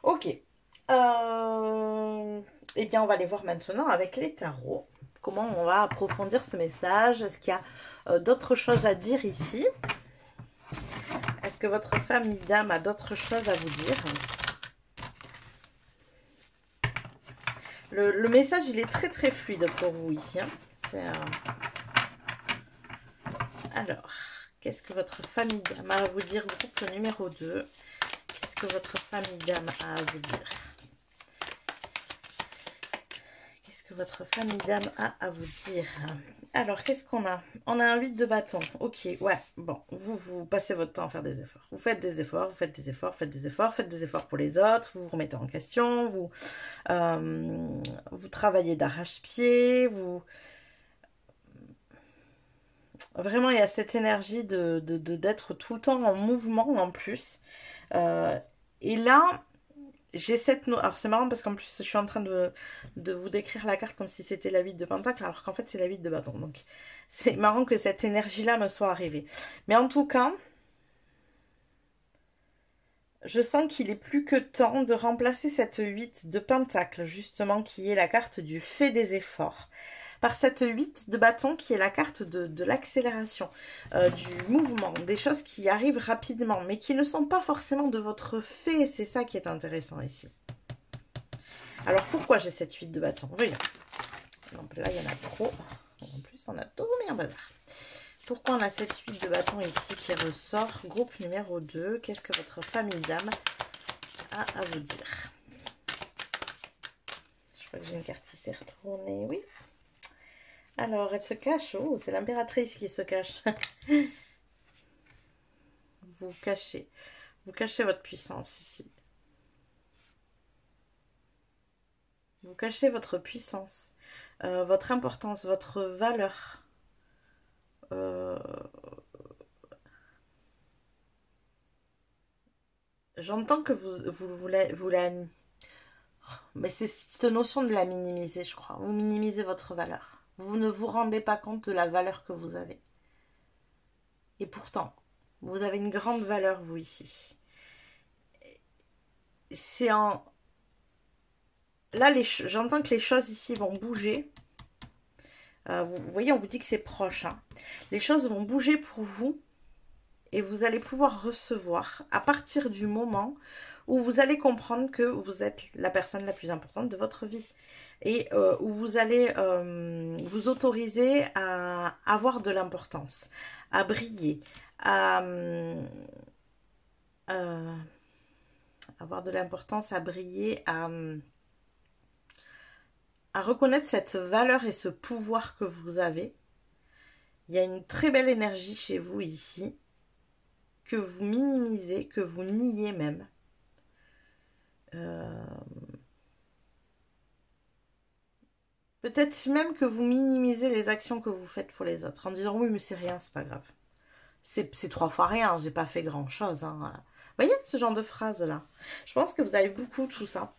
Ok. Eh bien, on va aller voir maintenant avec les tarots. Comment on va approfondir ce message? Est-ce qu'il y a d'autres choses à dire ici? Est-ce que votre famille d'âme a d'autres choses à vous dire? Le message, il est très très fluide pour vous ici. Hein. Alors, qu'est-ce que votre famille d'âme a à vous dire? Groupe numéro 2. Qu'est-ce que votre famille d'âme a à vous dire? Qu'est-ce que votre famille d'âme a à vous dire? Alors, qu'est-ce qu'on a? On a un 8 de bâton. Ok, ouais, bon, vous passez votre temps à faire des efforts. Vous faites des efforts, vous faites des efforts, faites des efforts, faites des efforts pour les autres, vous vous remettez en question, vous travaillez d'arrache-pied, Vraiment, il y a cette énergie d'être tout le temps en mouvement en plus. Et là, j'ai cette... Alors, c'est marrant parce qu'en plus, je suis en train de vous décrire la carte comme si c'était la 8 de pentacle, alors qu'en fait, c'est la 8 de bâton. Donc, c'est marrant que cette énergie-là me soit arrivée. Mais en tout cas, je sens qu'il est plus que temps de remplacer cette 8 de pentacle, justement, qui est la carte du fait des efforts, par cette 8 de bâton qui est la carte de l'accélération, du mouvement, des choses qui arrivent rapidement, mais qui ne sont pas forcément de votre fait. C'est ça qui est intéressant ici. Alors, pourquoi j'ai cette 8 de bâton? Voyons. Donc là, il y en a trop. En plus, on a tout mis en bazar. Pourquoi on a cette 8 de bâton ici qui ressort? Groupe numéro 2. Qu'est-ce que votre famille d'âme a à vous dire? Je crois que j'ai une carte qui s'est retournée. Oui. Alors, elle se cache. Oh, c'est l'impératrice qui se cache. Vous cachez. Vous cachez votre puissance ici. Vous cachez votre puissance, votre importance, votre valeur. J'entends que vous la... Mais c'est cette notion de la minimiser, je crois. Vous minimisez votre valeur. Vous ne vous rendez pas compte de la valeur que vous avez. Et pourtant, vous avez une grande valeur, vous, ici. C'est en... Là, j'entends que les choses ici vont bouger. Vous voyez, on vous dit que c'est proche. Hein. Les choses vont bouger pour vous et vous allez pouvoir recevoir à partir du moment où vous allez comprendre que vous êtes la personne la plus importante de votre vie et où vous allez vous autoriser à avoir de l'importance, à briller, à avoir de l'importance, à briller, à reconnaître cette valeur et ce pouvoir que vous avez. Il y a une très belle énergie chez vous ici, que vous minimisez, que vous niez même. Peut-être même que vous minimisez les actions que vous faites pour les autres, en disant oui mais c'est rien, c'est pas grave. C'est 3 fois rien, j'ai pas fait grand chose. Hein. Vous voyez ce genre de phrase là. Je pense que vous avez beaucoup tout ça.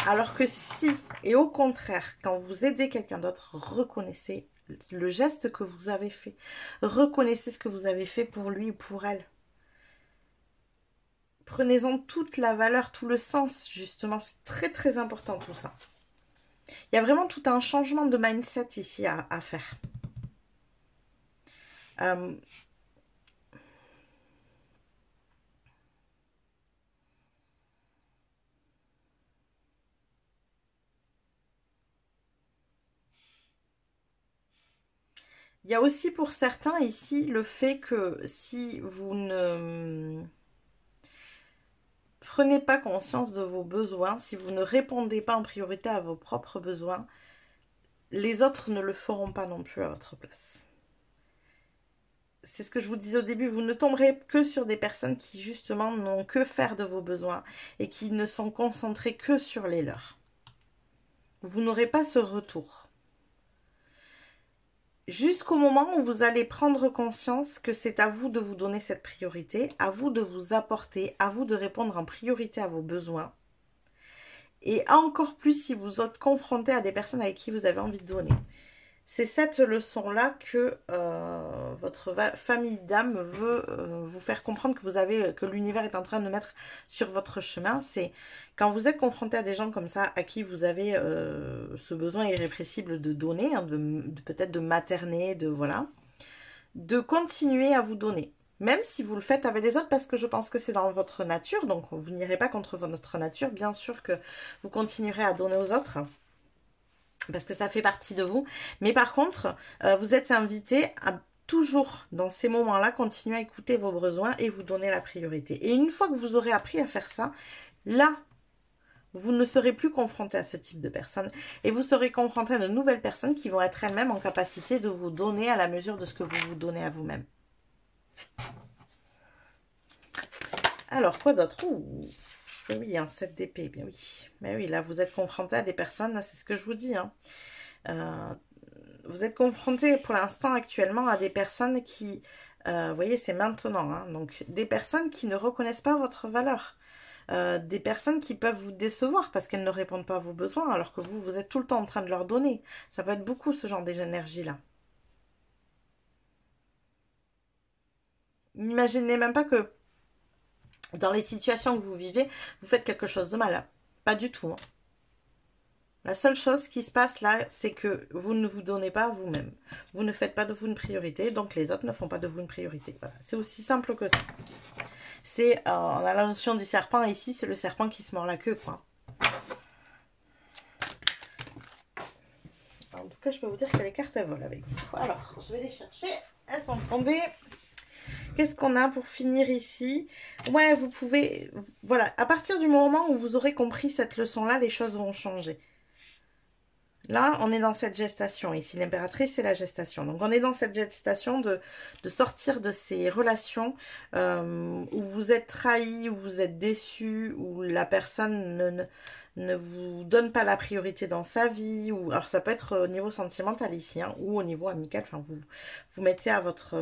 Alors que si, et au contraire, quand vous aidez quelqu'un d'autre, reconnaissez le geste que vous avez fait. Reconnaissez ce que vous avez fait pour lui ou pour elle. Prenez-en toute la valeur, tout le sens, justement. C'est très, très important tout ça. Il y a vraiment tout un changement de mindset ici à faire. Il y a aussi pour certains ici le fait que si vous ne prenez pas conscience de vos besoins, si vous ne répondez pas en priorité à vos propres besoins, les autres ne le feront pas non plus à votre place. C'est ce que je vous disais au début, vous ne tomberez que sur des personnes qui justement n'ont que faire de vos besoins et qui ne sont concentrées que sur les leurs. Vous n'aurez pas ce retour. Jusqu'au moment où vous allez prendre conscience que c'est à vous de vous donner cette priorité, à vous de vous apporter, à vous de répondre en priorité à vos besoins. Et encore plus si vous êtes confronté à des personnes avec qui vous avez envie de donner. C'est cette leçon-là que votre famille d'âme veut vous faire comprendre que l'univers est en train de mettre sur votre chemin. C'est quand vous êtes confronté à des gens comme ça, à qui vous avez ce besoin irrépressible de donner, hein, peut-être de materner, de continuer à vous donner. Même si vous le faites avec les autres, parce que je pense que c'est dans votre nature, donc vous n'irez pas contre votre nature. Bien sûr que vous continuerez à donner aux autres, parce que ça fait partie de vous. Mais par contre, vous êtes invité à toujours, dans ces moments-là, continuer à écouter vos besoins et vous donner la priorité. Et une fois que vous aurez appris à faire ça, là, vous ne serez plus confronté à ce type de personnes et vous serez confronté à de nouvelles personnes qui vont être elles-mêmes en capacité de vous donner à la mesure de ce que vous vous donnez à vous-même. Alors, quoi d'autre? Oui, un 7 d'épée, bien oui. Mais oui, là, vous êtes confronté à des personnes, c'est ce que je vous dis. Hein. Vous êtes confronté pour l'instant, actuellement, à des personnes qui... vous voyez, c'est maintenant. Hein, donc, des personnes qui ne reconnaissent pas votre valeur. Des personnes qui peuvent vous décevoir parce qu'elles ne répondent pas à vos besoins, alors que vous êtes tout le temps en train de leur donner. Ça peut être beaucoup, ce genre d'énergie-là. N'imaginez même pas que dans les situations que vous vivez, vous faites quelque chose de mal. Pas du tout. Hein. La seule chose qui se passe là, c'est que vous ne vous donnez pas à vous-même. Vous ne faites pas de vous une priorité, donc les autres ne font pas de vous une priorité. Voilà. C'est aussi simple que ça. C'est, on a la notion du serpent, ici, c'est le serpent qui se mord la queue, quoi. En tout cas, je peux vous dire que les cartes, elles volent avec vous. Alors, je vais les chercher. Elles sont tombées. Qu'est-ce qu'on a pour finir ici? Ouais, vous pouvez... Voilà, à partir du moment où vous aurez compris cette leçon-là, les choses vont changer. Là, on est dans cette gestation. Ici, l'impératrice, c'est la gestation. Donc, on est dans cette gestation de sortir de ces relations où vous êtes trahi, où vous êtes déçu, où la personne ne vous donne pas la priorité dans sa vie. Ou, alors, ça peut être au niveau sentimental ici, hein, ou au niveau amical. Enfin, vous mettez à votre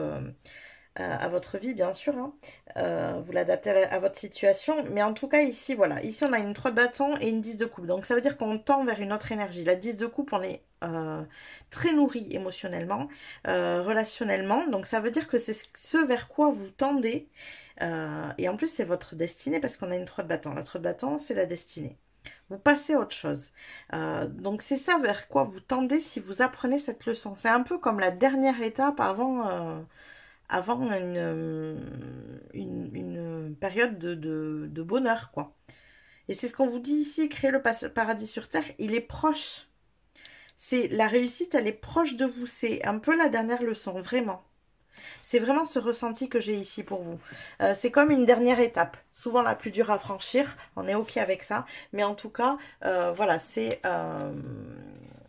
vie, bien sûr. Hein. Vous l'adaptez à votre situation. Mais en tout cas, ici, voilà. Ici, on a une 3 de bâton et une 10 de coupe. Donc, ça veut dire qu'on tend vers une autre énergie. La 10 de coupe, on est très nourri émotionnellement, relationnellement. Donc, ça veut dire que c'est ce vers quoi vous tendez. Et en plus, c'est votre destinée parce qu'on a une 3 de bâton. La 3 de bâton, c'est la destinée. Vous passez à autre chose. Donc c'est ça vers quoi vous tendez si vous apprenez cette leçon. C'est un peu comme la dernière étape avant une période de bonheur, quoi. Et c'est ce qu'on vous dit ici, créer le paradis sur Terre, il est proche. C'est la réussite, elle est proche de vous. C'est un peu la dernière leçon, vraiment. C'est vraiment ce ressenti que j'ai ici pour vous. C'est comme une dernière étape, souvent la plus dure à franchir. On est OK avec ça. Mais en tout cas, voilà, c'est...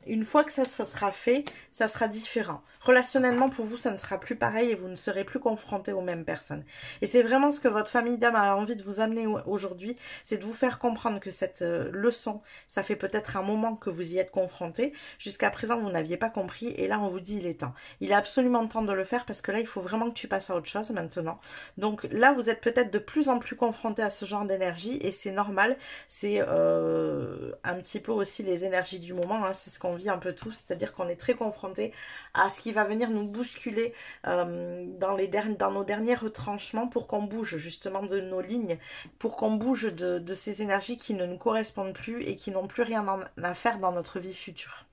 une fois que ça sera fait, ça sera différent. Relationnellement, pour vous, ça ne sera plus pareil et vous ne serez plus confrontés aux mêmes personnes. Et c'est vraiment ce que votre famille d'âme a envie de vous amener aujourd'hui, c'est de vous faire comprendre que cette leçon, ça fait peut-être un moment que vous y êtes confrontés. Jusqu'à présent, vous n'aviez pas compris et là, on vous dit il est temps. Il est absolument temps de le faire parce que là, il faut vraiment que tu passes à autre chose maintenant. Donc là, vous êtes peut-être de plus en plus confrontés à ce genre d'énergie et c'est normal. C'est un petit peu aussi les énergies du moment, hein, c'est ce qu'on vit un peu tous, c'est-à-dire qu'on est très confrontés à ce qui va venir nous bousculer dans nos derniers retranchements pour qu'on bouge justement de nos lignes, pour qu'on bouge de ces énergies qui ne nous correspondent plus et qui n'ont plus rien à faire dans notre vie future.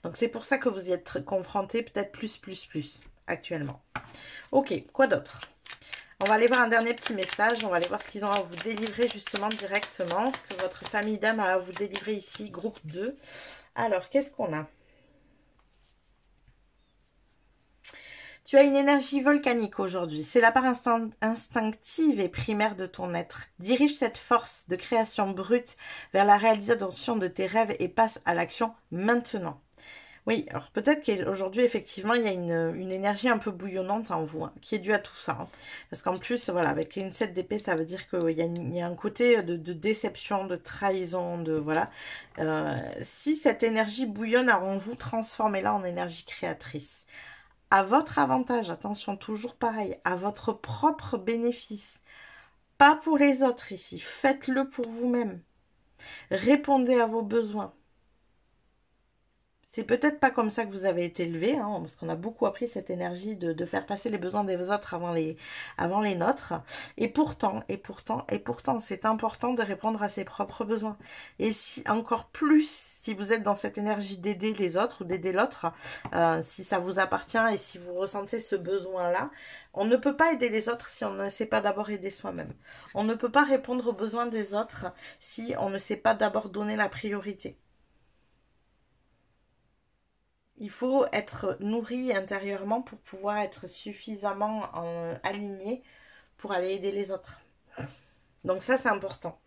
Donc c'est pour ça que vous y êtes confrontés peut-être plus actuellement. Ok, quoi d'autre? On va aller voir un dernier petit message. On va aller voir ce qu'ils ont à vous délivrer justement directement. Ce que votre famille d'âme a à vous délivrer ici, groupe 2. Alors, qu'est-ce qu'on a? Tu as une énergie volcanique aujourd'hui. C'est la part instinctive et primaire de ton être. Dirige cette force de création brute vers la réalisation de tes rêves et passe à l'action maintenant. Oui, alors peut-être qu'aujourd'hui, effectivement, il y a une énergie un peu bouillonnante en vous, hein, qui est due à tout ça. Hein. Parce qu'en plus, voilà, avec une 7 d'épée, ça veut dire qu'il y a un côté de déception, de trahison, de voilà. Si cette énergie bouillonne en vous, transformez-la en énergie créatrice. À votre avantage, attention, toujours pareil, à votre propre bénéfice. Pas pour les autres ici, faites-le pour vous-même. Répondez à vos besoins. C'est peut-être pas comme ça que vous avez été élevé, hein, parce qu'on a beaucoup appris cette énergie de faire passer les besoins des autres avant les nôtres. Et pourtant, c'est important de répondre à ses propres besoins. Et si encore plus, si vous êtes dans cette énergie d'aider les autres ou d'aider l'autre, si ça vous appartient et si vous ressentez ce besoin-là, on ne peut pas aider les autres si on ne sait pas d'abord aider soi-même. On ne peut pas répondre aux besoins des autres si on ne sait pas d'abord donner la priorité. Il faut être nourri intérieurement pour pouvoir être suffisamment aligné pour aller aider les autres. Donc ça, c'est important.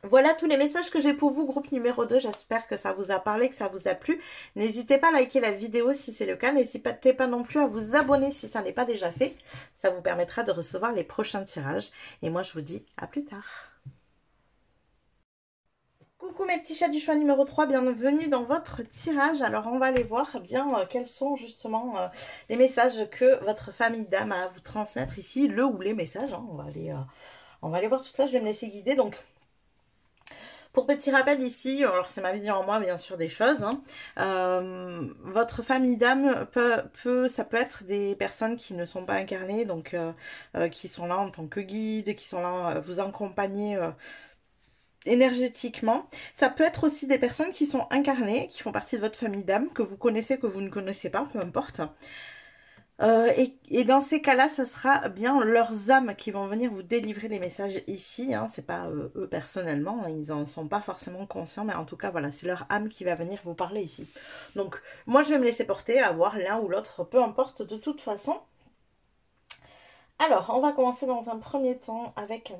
Voilà tous les messages que j'ai pour vous, groupe numéro 2. J'espère que ça vous a parlé, que ça vous a plu. N'hésitez pas à liker la vidéo si c'est le cas. N'hésitez pas non plus à vous abonner si ça n'est pas déjà fait. Ça vous permettra de recevoir les prochains tirages. Et moi, je vous dis à plus tard. Coucou mes petits chats du choix numéro 3, bienvenue dans votre tirage. Alors on va aller voir bien quels sont justement les messages que votre famille d'âme a à vous transmettre ici, le ou les messages. Hein. On va aller voir tout ça, je vais me laisser guider. Donc pour petit rappel ici, alors c'est ma vision en moi bien sûr des choses, hein. Votre famille d'âme ça peut être des personnes qui ne sont pas incarnées, donc qui sont là en tant que guide, qui sont là à vous accompagner énergétiquement. Ça peut être aussi des personnes qui sont incarnées, qui font partie de votre famille d'âme, que vous connaissez, que vous ne connaissez pas, peu importe. Et dans ces cas-là, ce sera bien leurs âmes qui vont venir vous délivrer les messages ici. Hein. C'est pas eux personnellement, ils n'en sont pas forcément conscients, mais en tout cas, voilà, c'est leur âme qui va venir vous parler ici. Donc, moi, je vais me laisser porter à voir l'un ou l'autre, peu importe de toute façon. Alors, on va commencer dans un premier temps avec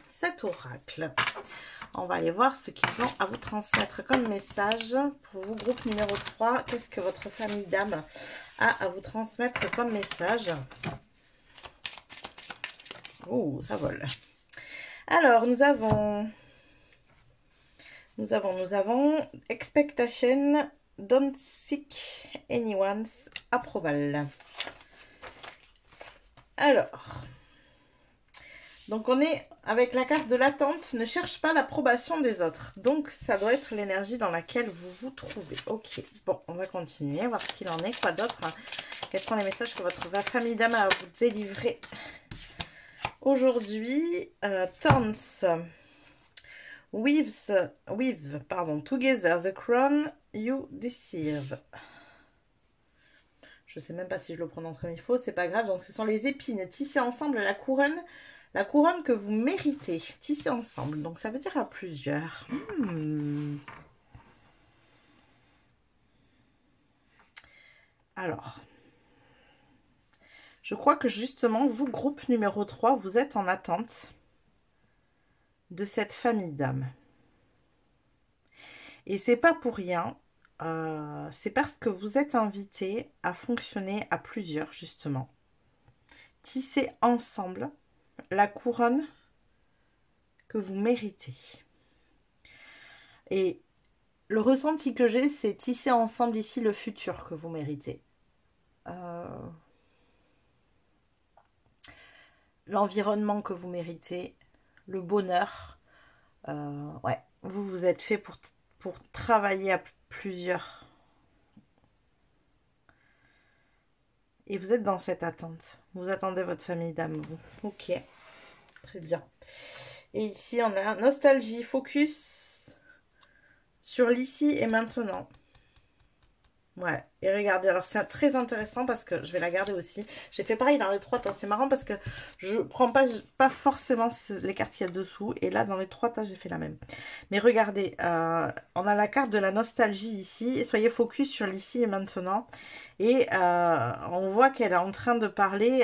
cet oracle. On va aller voir ce qu'ils ont à vous transmettre comme message. Pour vous, groupe numéro 3, qu'est-ce que votre famille d'âme a à vous transmettre comme message? Oh, ça vole. Alors, nous avons expectation, don't seek anyone's approval. Alors, donc on est avec la carte de l'attente, ne cherche pas l'approbation des autres. Donc ça doit être l'énergie dans laquelle vous vous trouvez. Ok, bon, on va continuer, voir ce qu'il en est. Quoi d'autre? Quels sont les messages que votre famille d'âme a à vous délivrer aujourd'hui? Tense. Weave, pardon, together the crown you deserve. Je sais même pas si je le prononce comme il faut, c'est pas grave. Donc ce sont les épines tissées ensemble, la couronne que vous méritez, tissée ensemble. Donc ça veut dire à plusieurs. Alors, je crois que justement, vous, groupe numéro 3, vous êtes en attente de cette famille d'âmes. Et c'est pas pour rien, c'est parce que vous êtes invité à fonctionner à plusieurs, justement. Tisser ensemble la couronne que vous méritez. Et le ressenti que j'ai, c'est tisser ensemble ici le futur que vous méritez. L'environnement que vous méritez, le bonheur. Ouais, vous êtes fait pour travailler à plusieurs. Et vous êtes dans cette attente. Vous attendez votre famille d'âme, vous. Ok, très bien. Et ici, on a nostalgie, focus sur l'ici et maintenant. Ouais, et regardez, alors c'est très intéressant parce que je vais la garder aussi. J'ai fait pareil dans les trois tas, c'est marrant parce que je prends pas forcément les cartes qu'il y a dessous. Et là, dans les trois tas, j'ai fait la même. Mais regardez, on a la carte de la nostalgie ici. Soyez focus sur l'ici et maintenant. Et on voit qu'elle est en train de parler...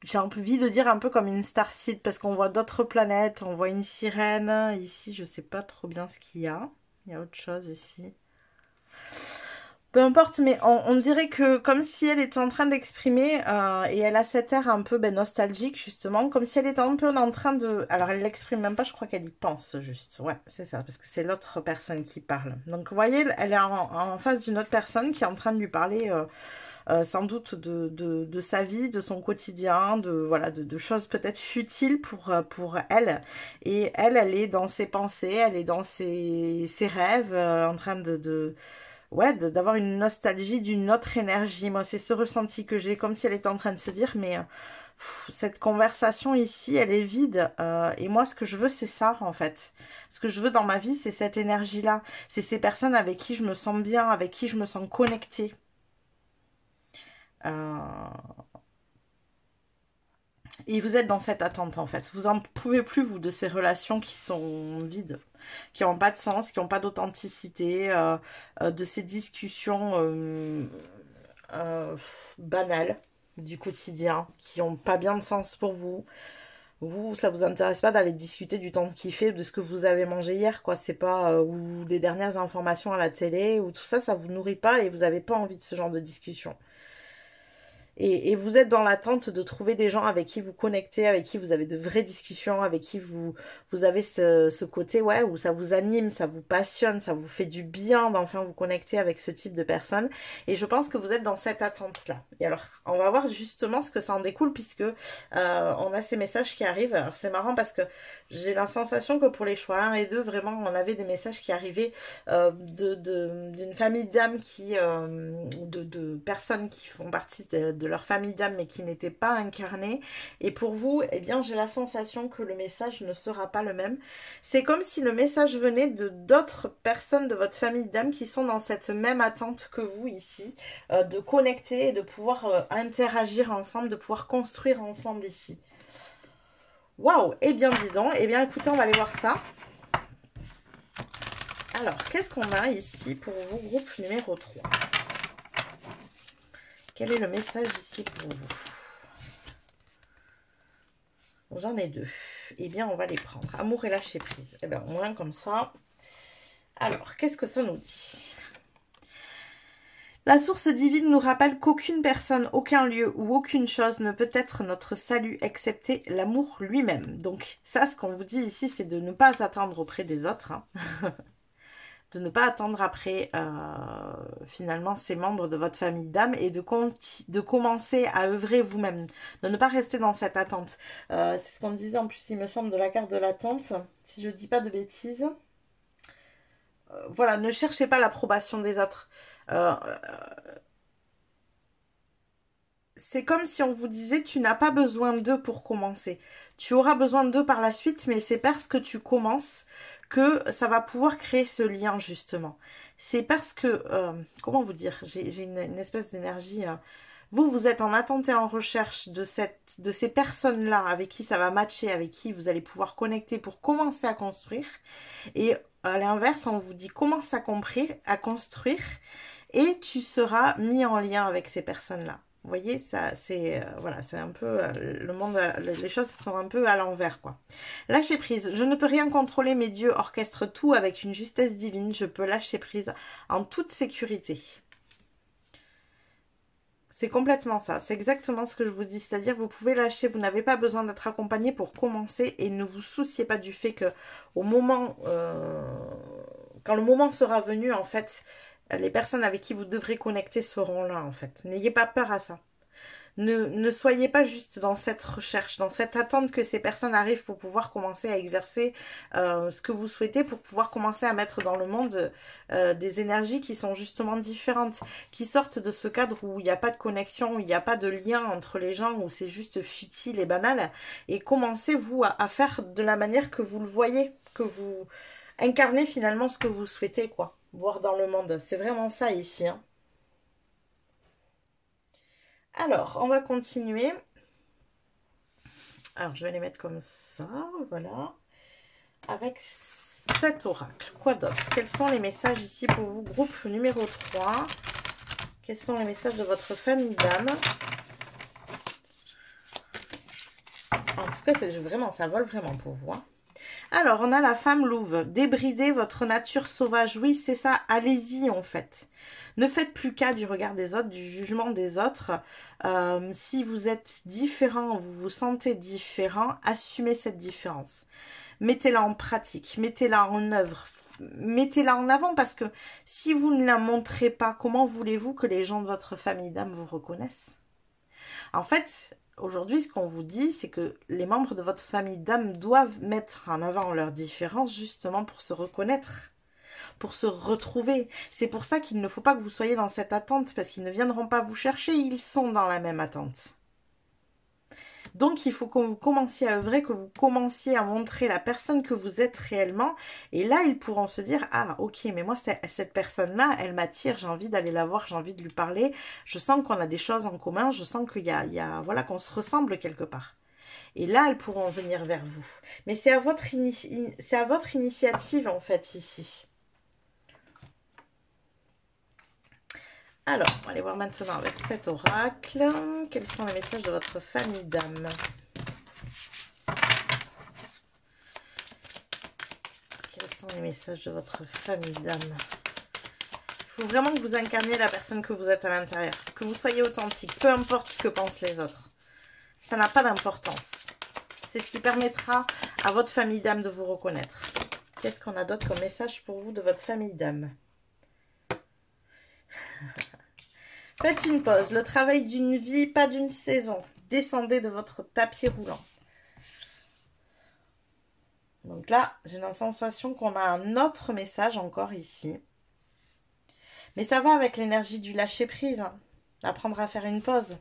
j'ai envie de dire un peu comme une starseed parce qu'on voit d'autres planètes, on voit une sirène. Ici, je sais pas trop bien ce qu'il y a. Il y a autre chose ici. Peu importe, mais on dirait que comme si elle était en train d'exprimer, et elle a cet air un peu nostalgique justement, comme si elle était un peu en train de... Alors elle l'exprime même pas, je crois qu'elle y pense juste. Ouais, c'est ça, parce que c'est l'autre personne qui parle. Donc vous voyez, elle est en face d'une autre personne qui est en train de lui parler... sans doute de sa vie, de son quotidien, voilà, de choses peut-être futiles pour elle. Et elle est dans ses pensées, elle est dans ses rêves, en train ouais, d'avoir une nostalgie d'une autre énergie. Moi, c'est ce ressenti que j'ai, comme si elle était en train de se dire, mais cette conversation ici, elle est vide. Et moi, ce que je veux, c'est ça, en fait. Ce que je veux dans ma vie, c'est cette énergie-là. C'est ces personnes avec qui je me sens bien, avec qui je me sens connectée. Et vous êtes dans cette attente en fait. Vous n'en pouvez plus, vous, de ces relations qui sont vides, qui n'ont pas de sens, qui n'ont pas d'authenticité, de ces discussions banales du quotidien, qui n'ont pas bien de sens pour vous. Vous, ça vous intéresse pas d'aller discuter du temps qui fait, de ce que vous avez mangé hier, quoi. C'est pas, ou des dernières informations à la télé, ou tout ça, ça vous nourrit pas et vous n'avez pas envie de ce genre de discussion. Et vous êtes dans l'attente de trouver des gens avec qui vous connectez, avec qui vous avez de vraies discussions, avec qui vous avez ce côté, ouais, où ça vous anime, ça vous passionne, ça vous fait du bien d'enfin vous connecter avec ce type de personnes. Et je pense que vous êtes dans cette attente-là. Et alors, on va voir justement ce que ça en découle, puisque on a ces messages qui arrivent. Alors, c'est marrant parce que j'ai la sensation que pour les choix 1 et 2, vraiment, on avait des messages qui arrivaient d'une famille d'âmes de personnes qui font partie de leur famille d'âmes mais qui n'étaient pas incarnées. Et pour vous, eh bien, j'ai la sensation que le message ne sera pas le même. C'est comme si le message venait de d'autres personnes de votre famille d'âmes qui sont dans cette même attente que vous ici, de connecter et de pouvoir interagir ensemble, de pouvoir construire ensemble ici. Waouh, eh bien dis donc, eh bien écoutez, on va aller voir ça. Alors, qu'est-ce qu'on a ici pour vous, groupe numéro 3? Quel est le message ici pour vous? J'en ai deux. Eh bien, on va les prendre. Amour et lâcher prise. Eh bien, au moins comme ça. Alors, qu'est-ce que ça nous dit? La source divine nous rappelle qu'aucune personne, aucun lieu ou aucune chose ne peut être notre salut excepté l'amour lui-même. Donc ça, ce qu'on vous dit ici, c'est de ne pas attendre auprès des autres, hein. De ne pas attendre après finalement ces membres de votre famille d'âme et de commencer à œuvrer vous-même, de ne pas rester dans cette attente. C'est ce qu'on disait en plus, il me semble, de la carte de l'attente, si je ne dis pas de bêtises. Voilà, ne cherchez pas l'approbation des autres. c'est comme si on vous disait, tu n'as pas besoin d'eux pour commencer. Tu auras besoin d'eux par la suite, mais c'est parce que tu commences que ça va pouvoir créer ce lien, justement. C'est parce que, comment vous dire, j'ai une espèce d'énergie. Vous, vous êtes en attente et en recherche de ces personnes-là avec qui ça va matcher, avec qui vous allez pouvoir connecter pour commencer à construire. Et à l'inverse, on vous dit commence à construire et tu seras mis en lien avec ces personnes-là. Vous voyez, ça, c'est voilà, c'est un peu le monde, les choses sont un peu à l'envers, quoi. Lâcher prise. Je ne peux rien contrôler, mais Dieu orchestre tout avec une justesse divine. Je peux lâcher prise en toute sécurité. C'est complètement ça, c'est exactement ce que je vous dis, c'est-à-dire vous pouvez lâcher, vous n'avez pas besoin d'être accompagné pour commencer et ne vous souciez pas du fait que au moment, quand le moment sera venu, en fait, les personnes avec qui vous devrez connecter seront là, en fait. N'ayez pas peur à ça. Ne soyez pas juste dans cette recherche, dans cette attente que ces personnes arrivent pour pouvoir commencer à exercer ce que vous souhaitez, pour pouvoir commencer à mettre dans le monde des énergies qui sont justement différentes, qui sortent de ce cadre où il n'y a pas de connexion, où il n'y a pas de lien entre les gens, où c'est juste futile et banal, et commencez vous à faire de la manière que vous le voyez, que vous incarnez finalement ce que vous souhaitez, quoi, voir dans le monde. C'est vraiment ça ici, hein. Alors, on va continuer. Alors, je vais les mettre comme ça, voilà. Avec cet oracle. Quoi d'autre? Quels sont les messages ici pour vous? Groupe numéro 3. Quels sont les messages de votre famille d'âme? En tout cas, vraiment, ça vole vraiment pour vous, hein. Alors, on a la femme louve. Débridez votre nature sauvage. Oui, c'est ça. Allez-y, en fait. Ne faites plus cas du regard des autres, du jugement des autres. Si vous êtes différent, vous vous sentez différent, assumez cette différence. Mettez-la en pratique, mettez-la en œuvre, mettez-la en avant parce que si vous ne la montrez pas, comment voulez-vous que les gens de votre famille d'âme vous reconnaissent? En fait, aujourd'hui, ce qu'on vous dit, c'est que les membres de votre famille d'âme doivent mettre en avant leurs différences justement pour se reconnaître, pour se retrouver. C'est pour ça qu'il ne faut pas que vous soyez dans cette attente, parce qu'ils ne viendront pas vous chercher, ils sont dans la même attente. Donc, il faut que vous commenciez à œuvrer, que vous commenciez à montrer la personne que vous êtes réellement. Et là, ils pourront se dire, ah, ok, mais moi, cette personne-là, elle m'attire, j'ai envie d'aller la voir, j'ai envie de lui parler. Je sens qu'on a des choses en commun, je sens qu'il y a, voilà, qu'on se ressemble quelque part. Et là, elles pourront venir vers vous. Mais c'est à votre initiative, en fait, ici. Alors, on va aller voir maintenant avec cet oracle. Quels sont les messages de votre famille d'âme? Quels sont les messages de votre famille d'âme? Il faut vraiment que vous incarniez la personne que vous êtes à l'intérieur. Que vous soyez authentique, peu importe ce que pensent les autres. Ça n'a pas d'importance. C'est ce qui permettra à votre famille d'âme de vous reconnaître. Qu'est-ce qu'on a d'autre comme message pour vous de votre famille d'âme? Faites une pause. Le travail d'une vie, pas d'une saison. Descendez de votre tapis roulant. Donc là, j'ai la sensation qu'on a un autre message encore ici. Mais ça va avec l'énergie du lâcher-prise. Hein. Apprendre à faire une pause.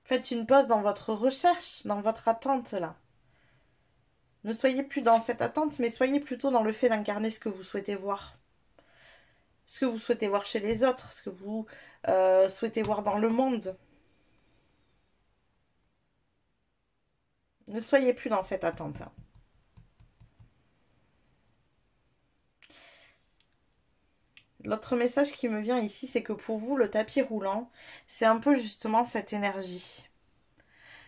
Faites une pause dans votre recherche, dans votre attente là. Ne soyez plus dans cette attente, mais soyez plutôt dans le fait d'incarner ce que vous souhaitez voir. Ce que vous souhaitez voir chez les autres, ce que vous souhaitez voir dans le monde. Ne soyez plus dans cette attente. L'autre message qui me vient ici, c'est que pour vous, le tapis roulant, c'est un peu justement cette énergie.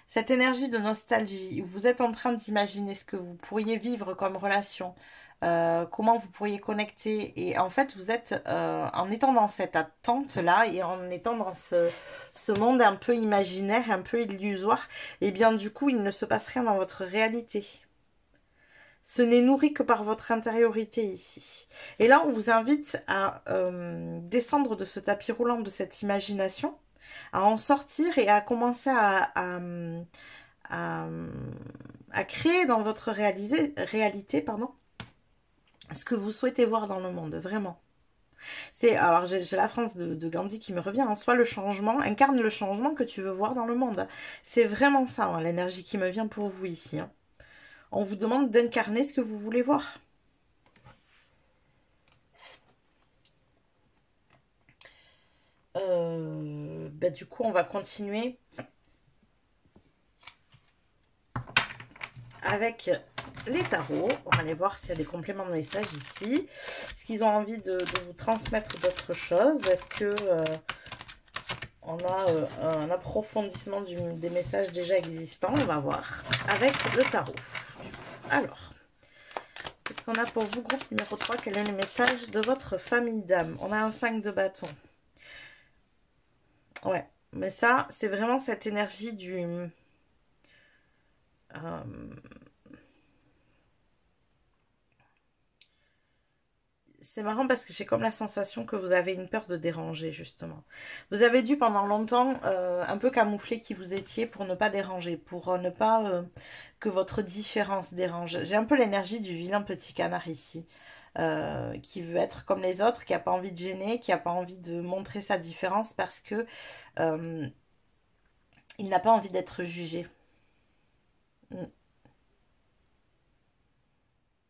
Cette énergie de nostalgie, où vous êtes en train d'imaginer ce que vous pourriez vivre comme relation, comment vous pourriez connecter. Et en fait, vous êtes, en étant dans cette attente-là, et en étant dans ce monde un peu imaginaire, un peu illusoire, et bien du coup, il ne se passe rien dans votre réalité. Ce n'est nourri que par votre intériorité ici. Et là, on vous invite à descendre de ce tapis roulant, de cette imagination, à en sortir et à commencer à créer dans votre réalité, pardon, ce que vous souhaitez voir dans le monde, vraiment. Alors j'ai la phrase de Gandhi qui me revient, hein, soit le changement, incarne le changement que tu veux voir dans le monde. C'est vraiment ça, hein, l'énergie qui me vient pour vous ici, hein. On vous demande d'incarner ce que vous voulez voir. Du coup, on va continuer avec les tarots. On va aller voir s'il y a des compléments de messages ici. Est-ce qu'ils ont envie de vous transmettre d'autres choses? Est-ce que on a un approfondissement des messages déjà existants? On va voir avec le tarot. Alors, qu'est-ce qu'on a pour vous, groupe numéro 3? Quel est le message de votre famille d'âme? On a un 5 de bâton. Ouais, mais ça, c'est vraiment cette énergie du... C'est marrant parce que j'ai comme la sensation que vous avez une peur de déranger, justement. Vous avez dû pendant longtemps un peu camoufler qui vous étiez pour ne pas déranger, pour ne pas que votre différence dérange. J'ai un peu l'énergie du vilain petit canard ici, qui veut être comme les autres, qui n'a pas envie de gêner, qui n'a pas envie de montrer sa différence parce que il n'a pas envie d'être jugé.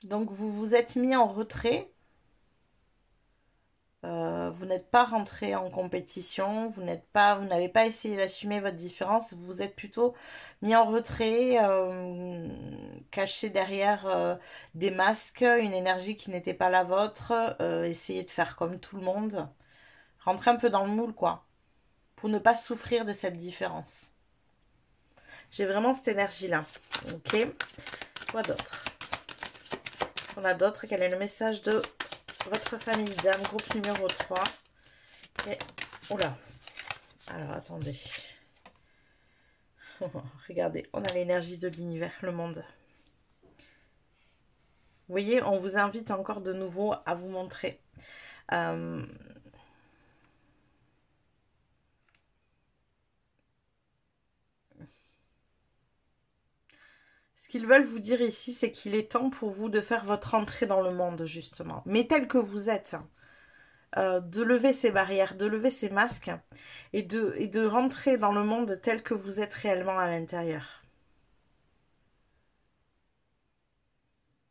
Donc vous vous êtes mis en retrait. Vous n'êtes pas rentré en compétition, vous n'avez pas essayé d'assumer votre différence, vous vous êtes plutôt mis en retrait, caché derrière des masques, une énergie qui n'était pas la vôtre, essayez de faire comme tout le monde, rentrez un peu dans le moule quoi, pour ne pas souffrir de cette différence. J'ai vraiment cette énergie-là, ok. Quoi d'autre? On a d'autres, quel est le message de votre famille d'âme, groupe numéro 3. Et... Oula. Alors, attendez. Regardez, on a l'énergie de l'univers, le monde. Vous voyez, on vous invite encore de nouveau à vous montrer. Ce qu'ils veulent vous dire ici, c'est qu'il est temps pour vous de faire votre entrée dans le monde, justement. Mais tel que vous êtes. De lever ces barrières, de lever ces masques et de rentrer dans le monde tel que vous êtes réellement à l'intérieur.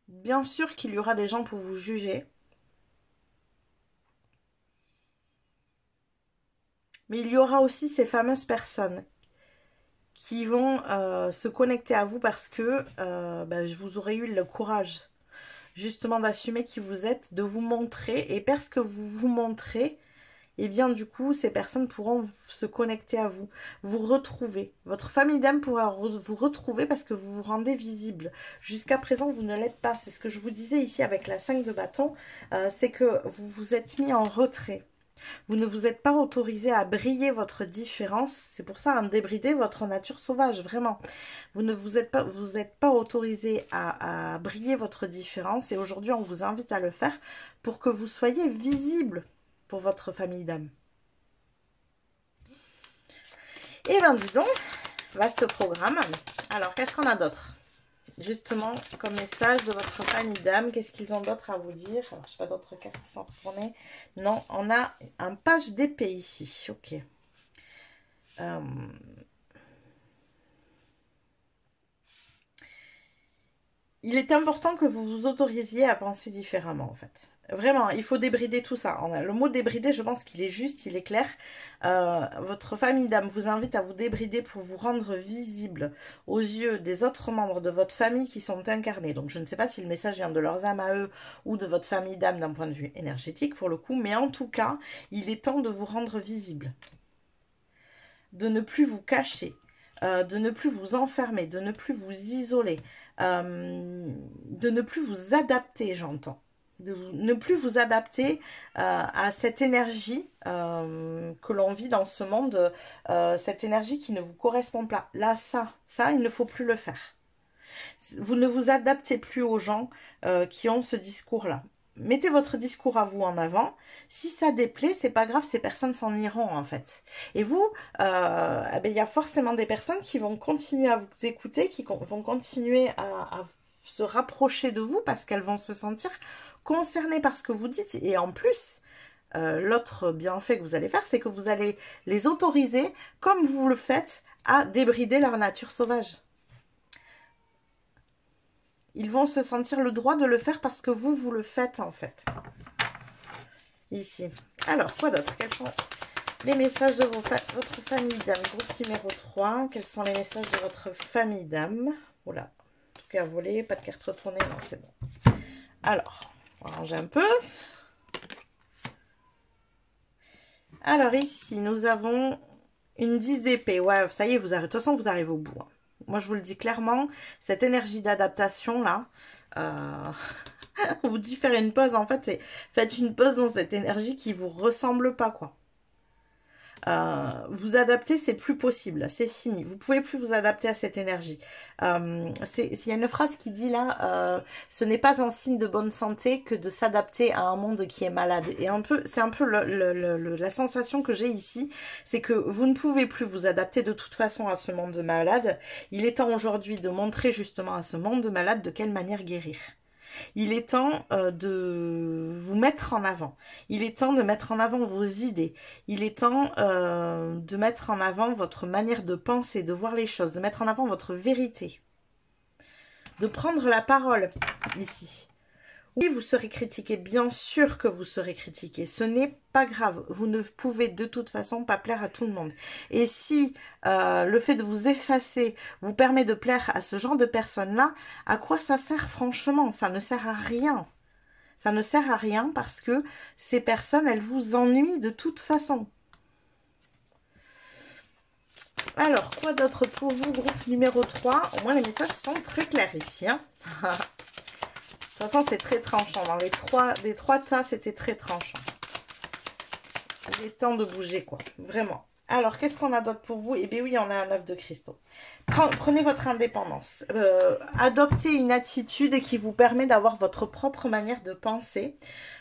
Bien sûr qu'il y aura des gens pour vous juger, mais il y aura aussi ces fameuses personnes qui vont se connecter à vous parce que vous aurez eu le courage justement d'assumer qui vous êtes, de vous montrer, et parce que vous vous montrez, et bien du coup ces personnes pourront se connecter à vous, vous retrouver. Votre famille d'âme pourra vous retrouver parce que vous vous rendez visible. Jusqu'à présent vous ne l'êtes pas, c'est ce que je vous disais ici avec la 5 de bâton, c'est que vous vous êtes mis en retrait. Vous ne vous êtes pas autorisé à briller votre différence. C'est pour ça, débridez votre nature sauvage, vraiment. Vous ne vous êtes pas autorisé à briller votre différence. Et aujourd'hui, on vous invite à le faire pour que vous soyez visible pour votre famille d'âme. Et bien, dis donc, vaste programme. Alors, qu'est-ce qu'on a d'autre? Justement, comme message de votre famille d'âme, qu'est-ce qu'ils ont d'autre à vous dire? Alors, je sais pas d'autres cartes qui sont retournées. Non, on a un page d'épée ici. Ok. Il est important que vous vous autorisiez à penser différemment, en fait. Vraiment, il faut débrider tout ça. Le mot débrider, je pense qu'il est juste, il est clair. Votre famille d'âme vous invite à vous débrider pour vous rendre visible aux yeux des autres membres de votre famille qui sont incarnés. Donc, je ne sais pas si le message vient de leurs âmes à eux ou de votre famille d'âme d'un point de vue énergétique, pour le coup. Mais en tout cas, il est temps de vous rendre visible. De ne plus vous cacher. De ne plus vous enfermer. De ne plus vous isoler. De ne plus vous adapter, j'entends. De ne plus vous adapter à cette énergie que l'on vit dans ce monde, cette énergie qui ne vous correspond pas. Là, ça, il ne faut plus le faire. Vous ne vous adaptez plus aux gens qui ont ce discours-là. Mettez votre discours à vous en avant. Si ça déplaît, c'est pas grave, ces personnes s'en iront en fait. Et vous, il y a forcément des personnes qui vont continuer à vous écouter, qui vont continuer à se rapprocher de vous parce qu'elles vont se sentir concernées par ce que vous dites. Et en plus, l'autre bienfait que vous allez faire, c'est que vous allez les autoriser, comme vous le faites, à débrider leur nature sauvage. Ils vont se sentir le droit de le faire parce que vous le faites, en fait. Ici. Alors, quoi d'autre? Quels sont les messages de votre famille d'âme? Groupe numéro 3. Quels sont les messages de votre famille d'âme? Oula. Tout cas, volé, pas de carte retournée. Non, c'est bon. Alors, on va ranger un peu. Alors, ici, nous avons une 10 d'épée. Ouais, ça y est, de toute façon, vous arrivez au bout. Hein. Moi, je vous le dis clairement, cette énergie d'adaptation, là, on vous dit faire une pause. En fait, c'est faites une pause dans cette énergie qui vous ressemble pas, quoi. Vous adapter, c'est plus possible, c'est fini. Vous pouvez plus vous adapter à cette énergie. Il y a une phrase qui dit là, ce n'est pas un signe de bonne santé que de s'adapter à un monde qui est malade. Et c'est un peu la sensation que j'ai ici, c'est que vous ne pouvez plus vous adapter de toute façon à ce monde malade. Il est temps aujourd'hui de montrer justement à ce monde malade de quelle manière guérir. Il est temps de vous mettre en avant. Il est temps de mettre en avant vos idées. Il est temps de mettre en avant votre manière de penser, de voir les choses, de mettre en avant votre vérité. De prendre la parole ici. Oui, vous serez critiqué, bien sûr que vous serez critiqué. Ce n'est pas grave. Vous ne pouvez de toute façon pas plaire à tout le monde. Et si le fait de vous effacer vous permet de plaire à ce genre de personnes-là, à quoi ça sert franchement? Ça ne sert à rien. Ça ne sert à rien parce que ces personnes, elles vous ennuient de toute façon. Alors, quoi d'autre pour vous, groupe numéro 3? Au moins, les messages sont très clairs ici. Hein. De toute façon, c'est très tranchant. Dans les trois tas, c'était très tranchant. Il est temps de bouger, quoi. Vraiment. Alors, qu'est-ce qu'on a d'autre pour vous? Eh bien oui, on a un œuf de cristaux. Prenez votre indépendance. Adoptez une attitude qui vous permet d'avoir votre propre manière de penser.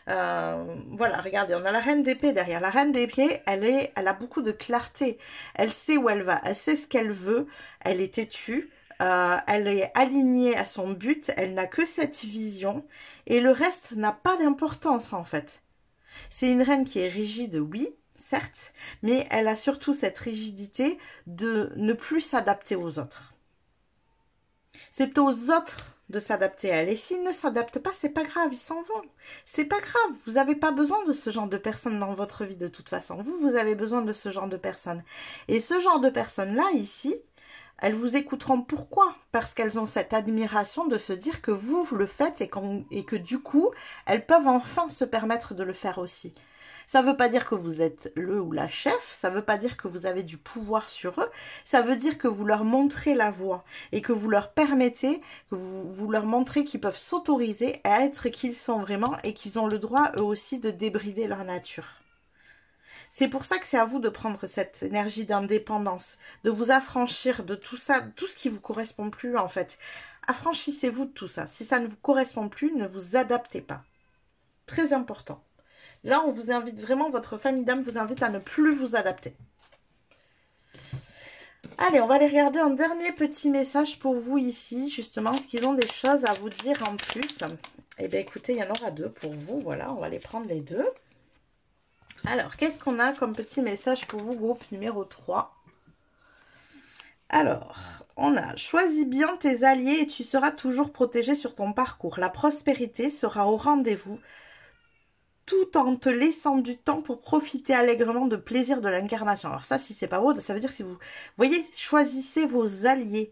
Voilà, regardez, on a la reine d'épée derrière. La reine d'épée, elle a beaucoup de clarté. Elle sait où elle va. Elle sait ce qu'elle veut. Elle est têtue. Elle est alignée à son but, elle n'a que cette vision et le reste n'a pas d'importance en fait. C'est une reine qui est rigide, oui, certes, mais elle a surtout cette rigidité de ne plus s'adapter aux autres. C'est aux autres de s'adapter à elle. Et s'ils ne s'adaptent pas, c'est pas grave, ils s'en vont. C'est pas grave, vous n'avez pas besoin de ce genre de personnes dans votre vie de toute façon. Vous avez besoin de ce genre de personnes. Et ce genre de personnes-là, ici, elles vous écouteront. Pourquoi? Parce qu'elles ont cette admiration de se dire que vous le faites et que du coup, elles peuvent enfin se permettre de le faire aussi. Ça ne veut pas dire que vous êtes le ou la chef, ça ne veut pas dire que vous avez du pouvoir sur eux, ça veut dire que vous leur montrez la voie et que vous leur permettez, que vous leur montrez qu'ils peuvent s'autoriser à être qui ils sont vraiment et qu'ils ont le droit eux aussi de débrider leur nature. C'est pour ça que c'est à vous de prendre cette énergie d'indépendance, de vous affranchir de tout ça, tout ce qui vous correspond plus en fait. Affranchissez-vous de tout ça. Si ça ne vous correspond plus, ne vous adaptez pas. Très important. Là, on vous invite vraiment, votre famille d'âme vous invite à ne plus vous adapter. Allez, on va aller regarder un dernier petit message pour vous ici, justement, est-ce qu'ils ont des choses à vous dire en plus? Eh bien, écoutez, il y en aura deux pour vous, voilà, on va les prendre les deux. Alors, qu'est-ce qu'on a comme petit message pour vous, groupe numéro 3? Alors, on a « Choisis bien tes alliés et tu seras toujours protégé sur ton parcours. La prospérité sera au rendez-vous tout en te laissant du temps pour profiter allègrement de plaisir de l'incarnation. » Alors ça, si c'est pas beau, ça veut dire que si vous voyez, choisissez vos alliés.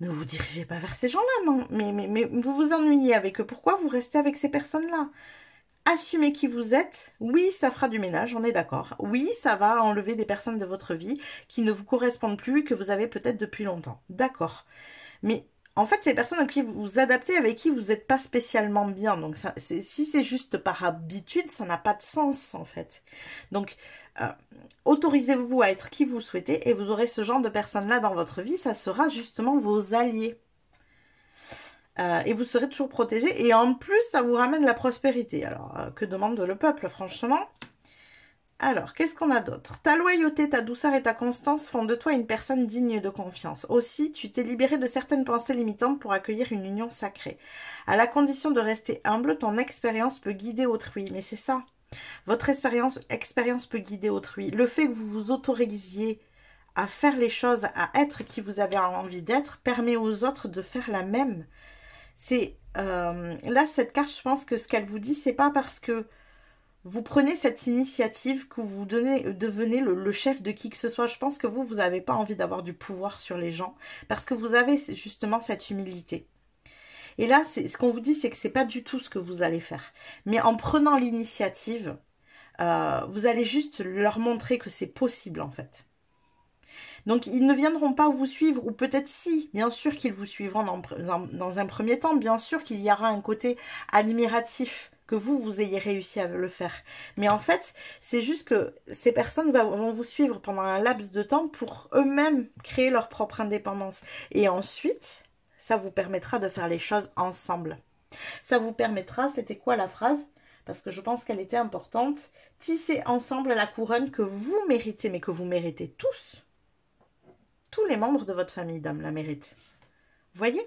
Ne vous dirigez pas vers ces gens-là, non. Mais vous vous ennuyez avec eux. Pourquoi vous restez avec ces personnes-là? Assumez qui vous êtes. Oui, ça fera du ménage, on est d'accord. Oui, ça va enlever des personnes de votre vie qui ne vous correspondent plus et que vous avez peut-être depuis longtemps. D'accord. Mais en fait, ces personnes à qui vous vous adaptez, avec qui vous n'êtes pas spécialement bien. Donc, si c'est juste par habitude, ça n'a pas de sens, en fait. Donc, autorisez-vous à être qui vous souhaitez et vous aurez ce genre de personnes-là dans votre vie. Ça sera justement vos alliés. Et vous serez toujours protégé. Et en plus, ça vous ramène la prospérité. Alors, que demande le peuple, franchement? Alors, qu'est-ce qu'on a d'autre? Ta loyauté, ta douceur et ta constance font de toi une personne digne de confiance. Aussi, tu t'es libéré de certaines pensées limitantes pour accueillir une union sacrée. À la condition de rester humble, ton expérience peut guider autrui. Mais c'est ça. Votre expérience peut guider autrui. Le fait que vous vous autorisiez à faire les choses, à être qui vous avez envie d'être, permet aux autres de faire la même. C'est là, cette carte, je pense que ce qu'elle vous dit, c'est pas parce que vous prenez cette initiative que vous devenez le chef de qui que ce soit. Je pense que vous n'avez pas envie d'avoir du pouvoir sur les gens parce que vous avez justement cette humilité. Et là, ce qu'on vous dit, c'est que c'est pas du tout ce que vous allez faire. Mais en prenant l'initiative, vous allez juste leur montrer que c'est possible en fait. Donc, ils ne viendront pas vous suivre, ou peut-être si, bien sûr qu'ils vous suivront dans un premier temps, bien sûr qu'il y aura un côté admiratif, que vous ayez réussi à le faire. Mais en fait, c'est juste que ces personnes vont vous suivre pendant un laps de temps pour eux-mêmes créer leur propre indépendance. Et ensuite, ça vous permettra de faire les choses ensemble. Ça vous permettra, c'était quoi la phrase ? Parce que je pense qu'elle était importante. Tisser ensemble la couronne que vous méritez, mais que vous méritez tous. Tous les membres de votre famille d'âme la méritent. Vous voyez ?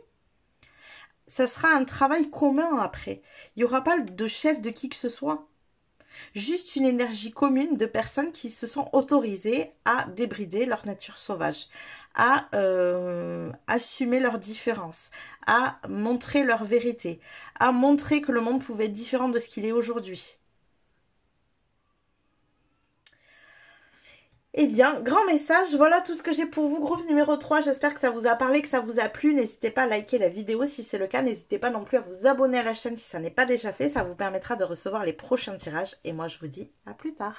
Ça sera un travail commun après. Il n'y aura pas de chef de qui que ce soit. Juste une énergie commune de personnes qui se sont autorisées à débrider leur nature sauvage, à assumer leurs différences, à montrer leur vérité, à montrer que le monde pouvait être différent de ce qu'il est aujourd'hui. Eh bien, grand message, voilà tout ce que j'ai pour vous. Groupe numéro 3, j'espère que ça vous a parlé, que ça vous a plu. N'hésitez pas à liker la vidéo si c'est le cas. N'hésitez pas non plus à vous abonner à la chaîne si ça n'est pas déjà fait. Ça vous permettra de recevoir les prochains tirages. Et moi, je vous dis à plus tard.